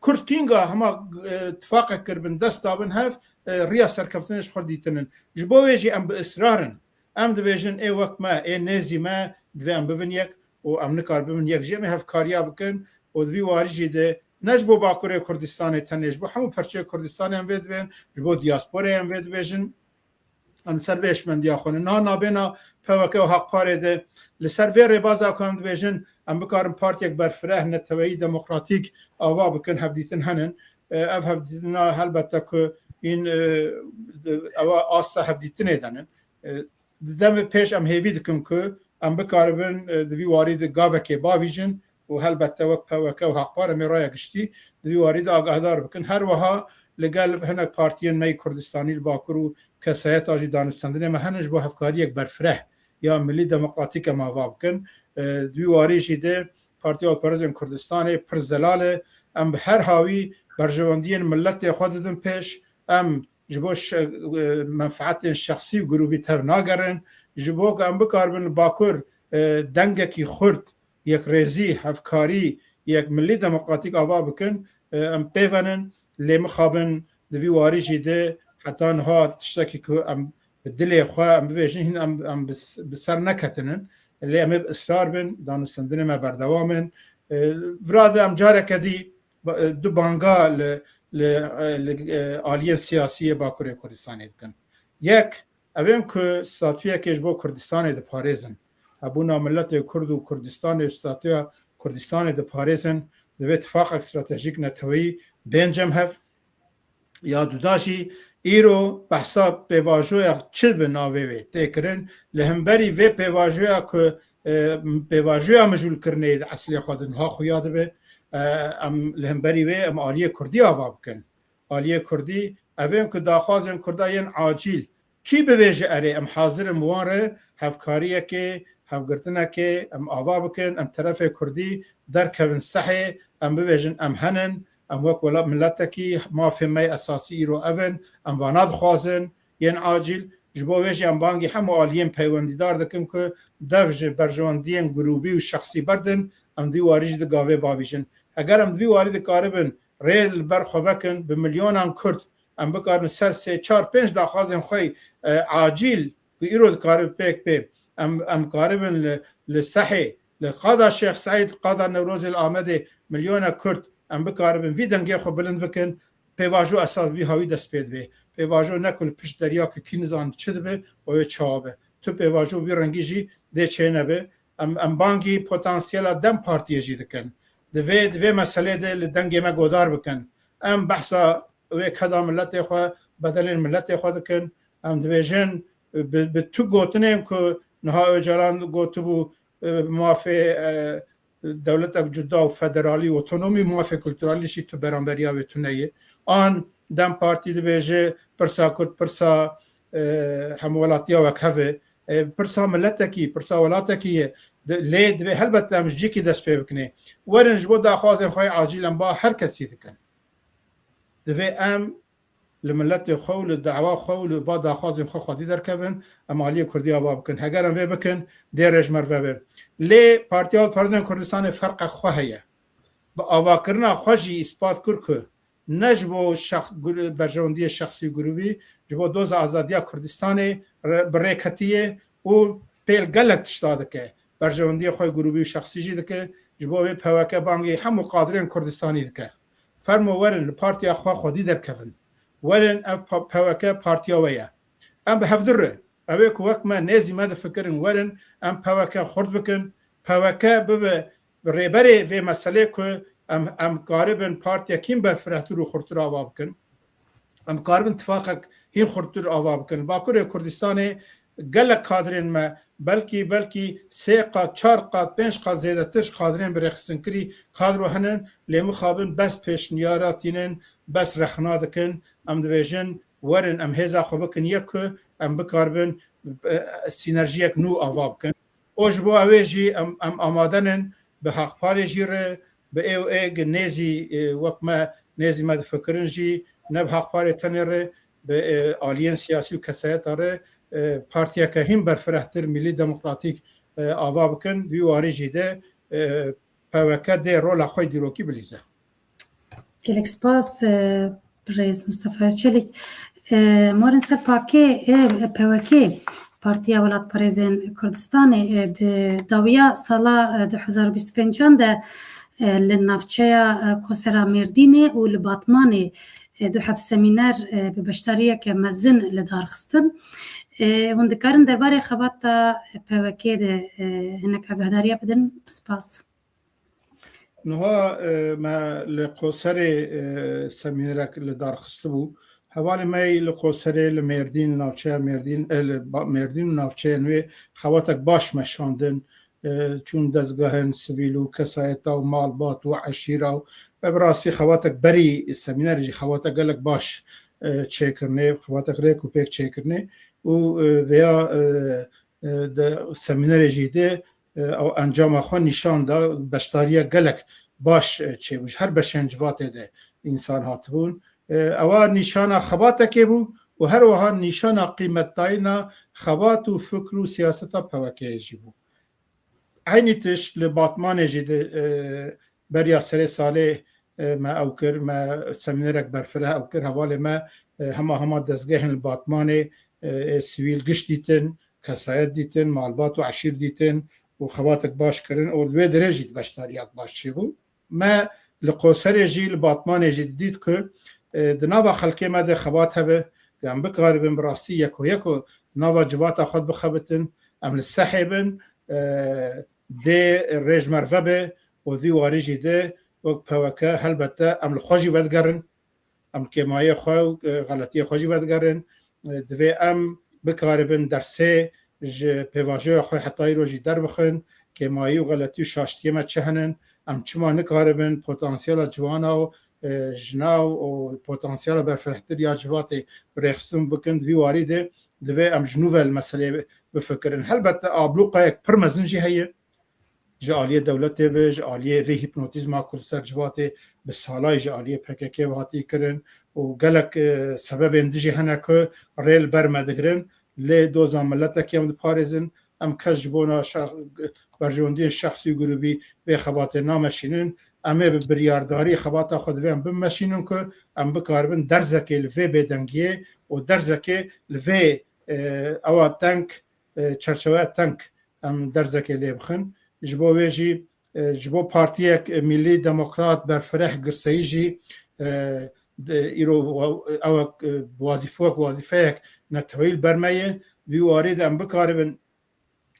کرد کینگا هما اتفاق کربن دست دابن هف ریا سرکفتنش خوردیتنن جبویجی ام به اصرارن ام دبیجن ای وقت ما ای نزی ما دوی ام ببین یک و ام نکار ببین یک جمعی هف کاریا بکن و دوی واریجی ده نجبو باکوره کردستان تنیش بو همو پرچه کردستان ام وید بین جبو دیاسپوره ام وید بیجن ام سرویش من دیاخونه نابینا پوکه و حق پاره ده لسروی ربازا کنم دبیجن ام بکارم پارتیک برفره نتوایی دموکراتیک آوا بکن هفدیتن هنن اف هفدیتن هلبته که این آوا آستا هفدیتن دنن دم پیش ام هیوی دکن که ام بکاربن دوی وارد گاوه که باویجن و هلبته وقت پوکه و حق پاره میرای گشتی دوی وارد آگاهدار بکن هر وها لگل هنه پارتیان می کردستانی باکرو کسایت آجی دانستندن ما هنج با هفکاری یک برفره یا ملی دموکراتیک ما وابکن دوی واریشی ده پارتی آلپارزن کردستان پر زلاله ام هر هاوی برجواندین ملت خود دن پیش ام جبوش منفعت شخصی و گروبی تر ناگرن جبوک ام بکاربن باکر دنگه کی خورد یک ریزی هفکاری یک ملی دموکراتیک آوا بکن ام پیونن لی مخابن دوی واریشی ده حتی نها تشتکی که ام دل خواه ام ببیشن ام بسر نکتنن اللي ام باصرار بن دانستندن ما بردوامن براد ام جاره کدی دو بانگا ل آلین سیاسی باکوره کردستان کن یک اویم که استاتویا کش با کردستان د پاریزن ابونا ملت کرد و کردستان استاتویا کردستان د پاریزن د اتفاق استراتژیک نتوی بنجم هف یا دوداشی ایرو بحثا پیواژویا چل به ناوی تکرن لهمبری و پیواژویا که پیواژویا مجول کرنه اصلی خودن ها خویاده به ام لهمبری و ام آلیه کردی آوا بکن آلیه کردی اوین که داخوازن کرداین عاجل کی بویجه اره ام حاضر مواره هفکاریه که هفگرتنه که ام آوا بکن ام طرف کردی در کون صحی ام بویجن ام هنن ام وک ولا ملتکی مافهمه اساسی رو اون ام واناد خوازن ین عاجل جبویجی ام بانگی همو آلیین پیوندیدار دکن که دفج برجواندین گروبی و شخصی بردن ام دی واریج ده گاوه باویجن اگر ام دی وارد کاربن ریل برخو بکن به میلیونان کرد ام بکارن سر 3-4-5 داخوازن خوی عاجل و ایرو کارب پیک پی ام کاربن لصحی لقادا شیخ سعید قادا نوروز الامده میلیون کرد ام بکاربن وی دنگی خو بلند بکن پیواژو اساس بی هاوی دست پید بی پیواژو نکل پیش دریا که کی نزان چد به و چابه تو پیواژو بی رنگی جی ده چینه به ام بانگی پتانسیل دم پارتی جی دکن دوی مسئله ده دنگی ما گودار بکن ام بحثا و کدا ملت خو بدل ملت خو دکن ام دویجن به تو گوتنیم که نهای جلان گوتو بو موافق دولت جدا و فدرالی و اتونومی موافق کلتورالی شی تو برانبریا و تونیه آن دم پارتی دی بیجه پرسا کد پرسا همولاتیا و کهوه پرسا ملتکی پرسا ولاتکی لید و هلبت امش جی کی دست پی بکنه ورنج بود داخوازم خواه عاجلا با هر کسی دکن دوی ام لملت خو لدعوا خو لبا داخوازم خو خودی در کبن امالی کردی آبا بکن هگرم وی بکن دیرش مروه بر لی پارتیال پرزن کردستان فرق خواهیه با آوا کرنا خوشی اثبات کر که نجبو برجواندی شخصی گروبی جبو دوز آزادیا کردستان بریکتیه و پیل گلک تشتاده که برجواندی خوی گروبی و شخصی جیده که جبو وی پوکه بانگی همو قادرین کردستانی ده فرمو ورن پارتیا خواه خودی در کبن ولن اف پاوکه پارتیاویه ام به هفدره اوه که وقت ما نیزی ما ده فکرن ولن ام پاوکه خورد بکن پاوکه به ریبری و مسئله که ام قاربن پارتیا کیم برفرهتر و خورتر آوا بکن ام قاربن اتفاقک هین خورتر آوا بکن باکور کردستان گلک کادرین ما بلکی 3 قات 4 قات 5 قات زیاده تش قادرین برخصن کری کادر و هنن لیمو خابن بس پیشنیاراتینن بس رخنا دکن ام دویژن ورن ام هزا خو بکن یکو ام بکاربن سینرژیک نو آوا بکن اوج بو اویجی ام آمادنن به حق پاری جیره به او ایگ نیزی وقت نیزی ما دفکرن جی نب حق پاری تنره به آلین سیاسی و کسایت داره پارتیا که هم برفرهتر ملی دموکراتیک آوا بکن ویواری جیده پاوکه ده رول خوی دیروکی بلیزه گلک سپاس برز مصطفی چلیک مارن سر پاوکه پارتیا ولات پارێزên Kurdistanê dawiya sala 2025 de li navçeya Kosera Mêrdînê û li Batmanê du hevsemîner bi beşdariyeke mezin li dar xistin. Hûn dikarin derbarê xebata PWK de hinek agahdariya bidin? Spas. Niha me li Koserê semînerek li dar xistibû hevalê me li Koserê li Mêrdîn navçeya Mêrdîn û navçeyên wê xewatek baş meşandin çûn dezgehên sivîl û kesayeta û malbat û eşîra û bi rastî xewatek berî semînerê jî xewatek gelek baş çêkirine xewatek rêk û pêk çêkirine û vêya semînerê jî de encama xwe nîşan da beşdariya gelek baş çêbû ji her beşên civatê de însan hatibûn ewa nîşana xebatekê bû û her wiha nîşana qîmetdayîna xebat û fikr û siyaseta PWK'yê jî bû. Aynî tiş li Batmanê jî de beriya serê salê me ew kir me semînerek berfireh ew kir hevalê me hema dezgehên li Batmanê sivîl giş dîtin, kesayet dîtin, malbat û eşîr dîtin û xebatek baş kirin û li wê derê jî beşdariyek baş çêbû. Me li Koserê jî li Batmanê jî dît ku di nava xelkê me de xebat hebe em bikaribin bi rastî yeko nava civata xwe bixebitin em li sehê bin dê rêjmerve be û vî warî jî de wek PWK helbette em li xwe jî vedigerin em kêmayê xwe û xeletiyê xwe jî vedigerin divê em bikaribin dersê ji pêvajoya xwe hetayî ro jî derbixin kêmayî û xeletî û şaştiyê me çi henin em çima nikaribin potansiyela civana û jina û potansiyela berfirehtir ya civatê birêxistin bikin vî warî de divê em ji nû ve li meselê bifikirin helbette ablûqayek pir mezin jî heye ji aliyê dewletê ve ji aliyê vê hîpnotîzma ku li ser civatê bi salayê ji aliyê PKK hatî kirin û gelek sebebên dijî hene ku rê li ber me digirin lê doza milletekî em diparêzin em kes ji bona berjewendiyên şexsî û grûbî vê xebatê nameşînin em ê bi biryardarî xebata xwe divê em bimeşînin ku em bikaribin derzekê li vê bêdengiyê û derzekê li vê ewa teng çerçeveya teng em derzekê lê bixin ji bo wê jî ji bo partiyek Millî Demokrat berfireh girseyî jî îro ewek wazîfeyek netewîl bermeye vî warî de em bikaribin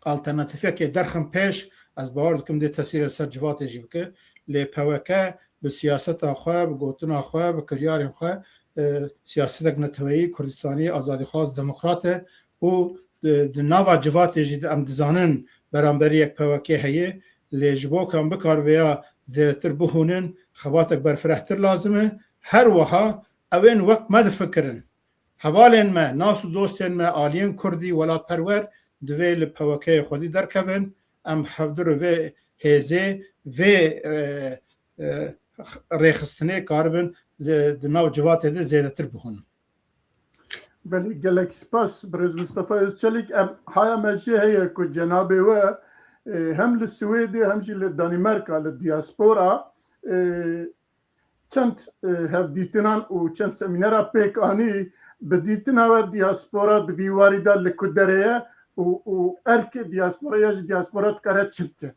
alternatîfekê derxin pêş ez bawer dikim dê tesîrê ser civatê jî bike lê PWK bi siyaseta xwe bi gotina xwe bi kiryarên xwe siyasetek neteweyî Kurdistanî azadîxwaz demokrat e û di nava civatê jî de em dizanin beramberiyek PWK heye lê ji bo ku em bikarvêya zêdetir bihûnin xebatek berfirehtir lazim e her wiha evên wek me difikirin hevalên me nas û dostên me aliyên Kurdî welatperwer divê li PWK'yê xwedî derkevin em hevdir û vê hêzê vê rêxistinê karibin di nav civatê de zêdetir bihûnin. Belê gelek spas Birêz Mustafa Özçelik em haya me jî heye ku cenabê we hem li Swêdê hem jî li Danîmerka li diaspora çend hevdîtinan û çend semînera pêkanî bi dîtina we diaspora di vî warî de li ku derê ye û erkê diasporaya ji diaspora dikare çi bike.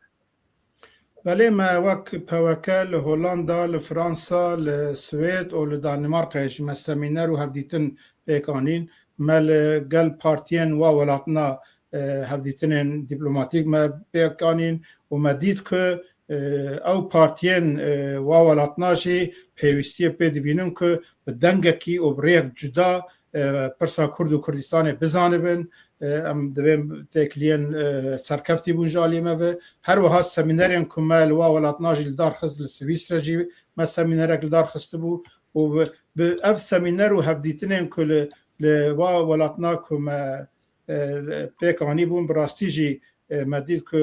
Belê me wek PWK li Hollanda, li Fransa, li Swêd û li Danîmarkayê jî me semîner û hevdîtin pêkanîn me li gel partiyên wa welatina hevdîtinên dîplomatîk me pêkanîn û me dît ku ئەو پارتیên وا welatna jî pêwîstiye pê dibînin ku bi dengekî û birêyek cuda Pirsa Kurd û Kurdistanê bizanibin em divê têkiliyên serkeftî bûn ji aliyê me ve her wiha semînerên ku me li wa welatna jî li dar xist li Swîsre jî me semînerek li dar xistibû û bi ev semîner û hevdîtinên ku li wa welatna ku me pêk anî bûn bi rastî jî me dît ku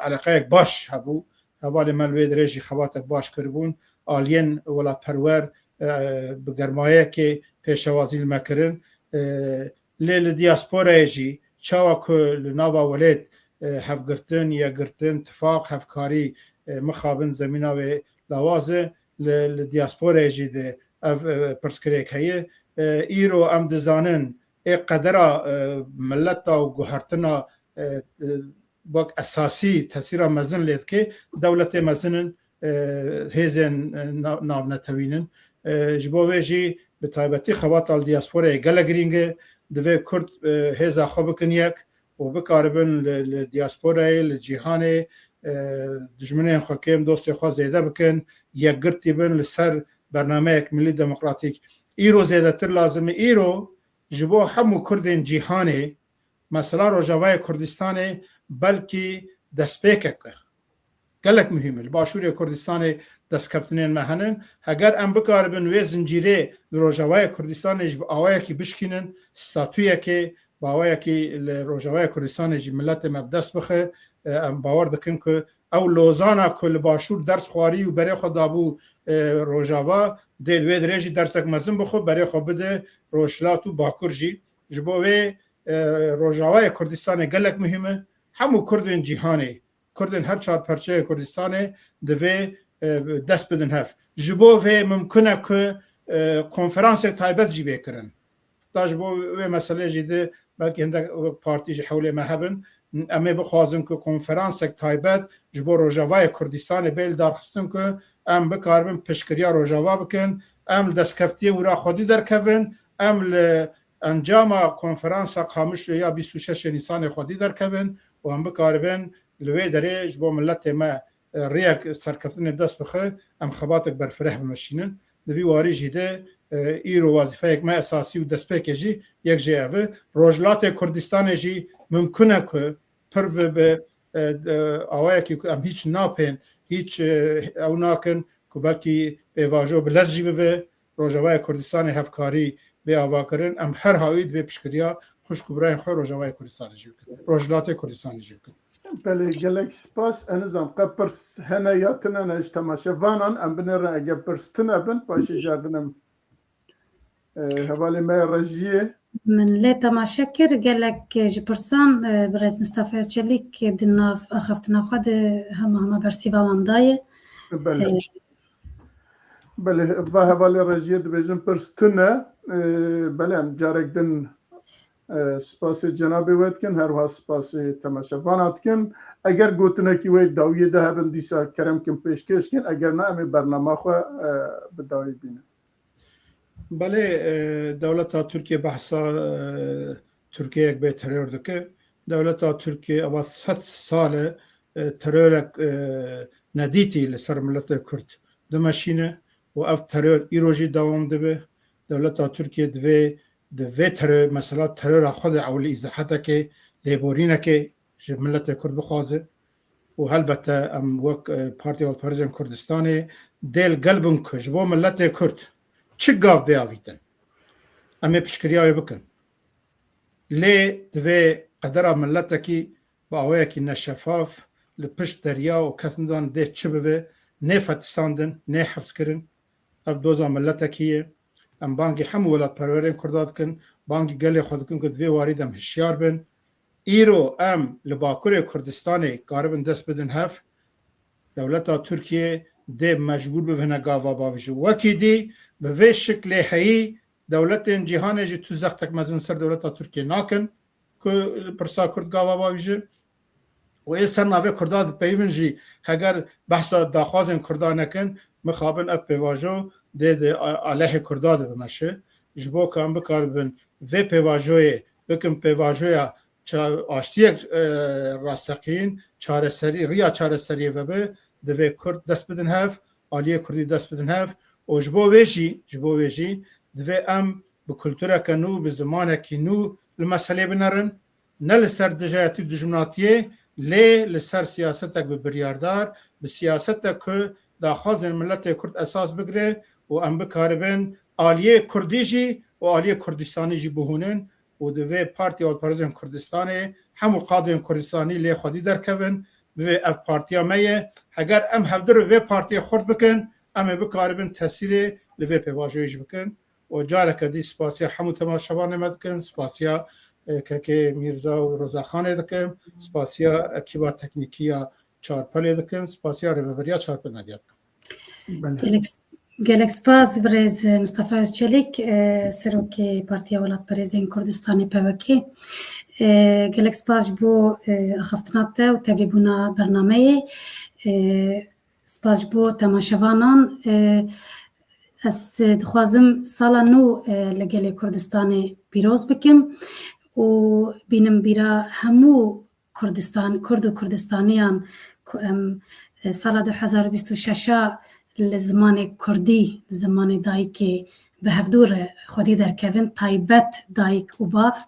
eleqeyek baş hebû hevalê me li wê dirê jî xebatek baş kiribûn aliyên welatperwer bi germayekê pêşewazî li me kirin lê li diasporayê jî çawa ku li nava welêt hevgirtin yekgirtin tifaq hevkarî mixabin zemîna wê lawazê li diasporayê jî de ev pirskirêk heye îro em dizanin ê qedera milleta û guhertina bak esasî tesîra mezin lê dike dewletê mezinin hêzên navnetewînin ji bo wê jî bi taybetî xebata li diasporayê gelek girîng e divê Kurd hêza xwe bikin yek û bikaribin li diasporayê li cîhanê dijminên xwe kêm dostê xwe zêde bikin yekgirtî bin li ser bernameyek millî demokratîk îro zêdetir lazim e îro ji bo hemû Kurdên cîhanê mesela Rojavayê Kurdistanê belkî destpêkek e gelek mühim li Başûrê Kurdistanê destkeftinên me henin heger em bikaribin wê zincîrê li Rojavayê Kurdistanê ji bi awayekî bişkînin statûyekê bi awayekî li Rojavayê Kurdistanê jî milletê me bi dest bixe em bawer dikin ku ew lozana ku li Başûr ders xwarî û berê xwe dabû Rojava dê li wê dirê jî dersek mezin bixwe berê xwe bide Rojhilat û Bakur jî ji bo wê Rojavayê Kurdistanê gelek mühim e hemû Kurdên cîhanê Kurdên her çar perçeyê Kurdistanê divê dest bidin hev ji bo vê mimkun e ku konferansek taybet jî vê kirin da ji bo wê meselê jî de belkî hindek partî ji hewlê me hebin em ê bixwazin ku konferansek taybet ji bo Rojavayê Kurdistanê bê li darxistin ku em bikaribin piştgiriya Rojava bikin em li destkeftiyê wira xwedî derkevin em li encama konferansa Qamişlo ya 26 Nîsanê xwedî derkevin û em bikaribin li wê derê ji bo milletê me rêyek serkeftinê dest bixe em xebatek berfireh bimeşînin di vî warî jî de îro wazîfeyek me esasî û destpêkê jî yek jê ev e Rojhilatê Kurdistanê jî mimkun e ku pir bi awayekî ku em hîç napên hîç ew nakin ku belkî pêvajo bi lez jî bibe Rojavayê Kurdistanê hevkarî bê avakirin em her hawî divê piştgiriya xwişk û birayên xwe Rojavayê Kurdistanê jî bikin Rojhilatê Kurdistanê jî bikin Belê gelek spas enizam qepirs hene yatine ne ji temaşevanan em binêrin ege pirstin bin paşê jardinim hevalê me rejiyê من لê temaşe kir gelek ji pirsan bi rêz Mistefa Çelik di nav axaftina xwe de hema bersîva wan daye belê va hevalê rejiyê dibêjin pirstine belê em carek din spasê cenabê we dikin her wiha spasê temaşevanan dikin eger gotinekî wê dawiyê de hebin dîsa keremkin pêşkêş kin eger ne em ê bername xwe bi dawî bînin Belê dewleta Tirkiye behsa Tirkiyeyek bê terör dike dewleta Tirkiye eva 100 sal e terörek nedîtî li ser milletê Kurd dimeşîne û ev terör îro jî dewam dibe dewleta Tirkiye divê di vê terör mesela teröra xwe de ewlî îzahetekê lêborînekê ji milletê Kurd bixwaze û helbette em wek Partiya Hilperîzên Kurdistanê dêl gelbin ku ji bo milletê Kurd çi gav bêavîtin em ê piştgiriya wê bikin lê divê qedera milletekî bi awayekî neşefaf li pişt derya û kes nizan dê çi bibe nê fetisandin nê hevzkirin ev doza milletekî ye em bangê hemû welatperwerên Kurda dikin bangê gelê xwe dikin ku divê warî de em hişyar bin îro em li Bakurê Kurdistanê karibin dest bidin hev dewleta Tirkiye dê mecbûr bibîne gava bavî ji wekî dî bi vê şiklê heyî dewletên cîhanê jî tu zextek mezin ser dewleta Tirkiye nakin ku pirsa Kurd gava bavî ji û ê ser navê Kurda dipeyivin jî heger behsa daxwazên Kurda nekin mixabin ev pêvajo dê de aleyhê Kurda dibimeşe ji bo ku em bikaribin vê pêvajoyê bikin pêvajoya aştiyek rasteqîn çareserî riya çareseriyê vebe دوی کرد دست بدن هف آلیه کردی دست بدن هف و جبو ویجی دوی ام به کلتوره کنو به زمانه کنو لمسئله بنرن نه لسر دجایتی دجمناتیه لی لسر سیاستک به بریاردار به سیاستک که داخواز ملت کرد اساس بگره و ام بکاربن آلیه کردی جی و آلیه کردستانی جی بهونن و دوی پارتی آلپارزم کردستانی همو قادم کردستانی لی خودی درکبن به اف پارتیا میه اگر ام هفدر وی پارتی خورد بکن ام بکاربن تسهیل لوی پیواجویش بکن و جاره کدی سپاسیا همو تماشاوان مدکن سپاسیا که میرزا و رضاخان دکم سپاسیا اکیبا تکنیکیا چارپل دکم سپاسیا رهبریا چارپل ندیاد gelek spas برز مصطفی özçelik سروکی پارتیا ولات پرزین کردستانی PKK gelek spas بو اخفتنات و تبلیبونا برنامه spas بو تماشاوانان از دخوازم سالا نو لگل کردستانی پیروز بکم و بینم بیرا همو کرد و کردستانیان سالا 2026 لزمان کردی زمان دایک به هفدور خودی در کردن تایبت دایک و باف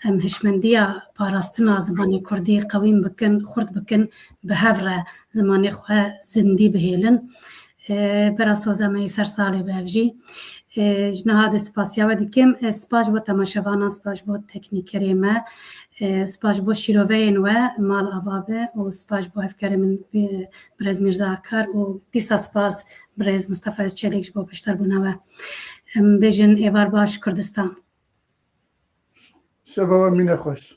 هشمندیا پاراستنا زمان کردی قویم بکن خورد بکن به هفره زمان خواه زندی بهیلن براسو زمانی سر ساله بهفجی جنهاد سپاسیا و دیکم سپاس با تماشاوانا سپاس با تکنیکری ما سپاس با شیروین و مال آوابه و سپاس با افکار من برز میرزا کار و دیسا سپاس برز مصطفی özçelik با پشتر بونا و بجن ایوار باش کردستان شبا و مینه خوش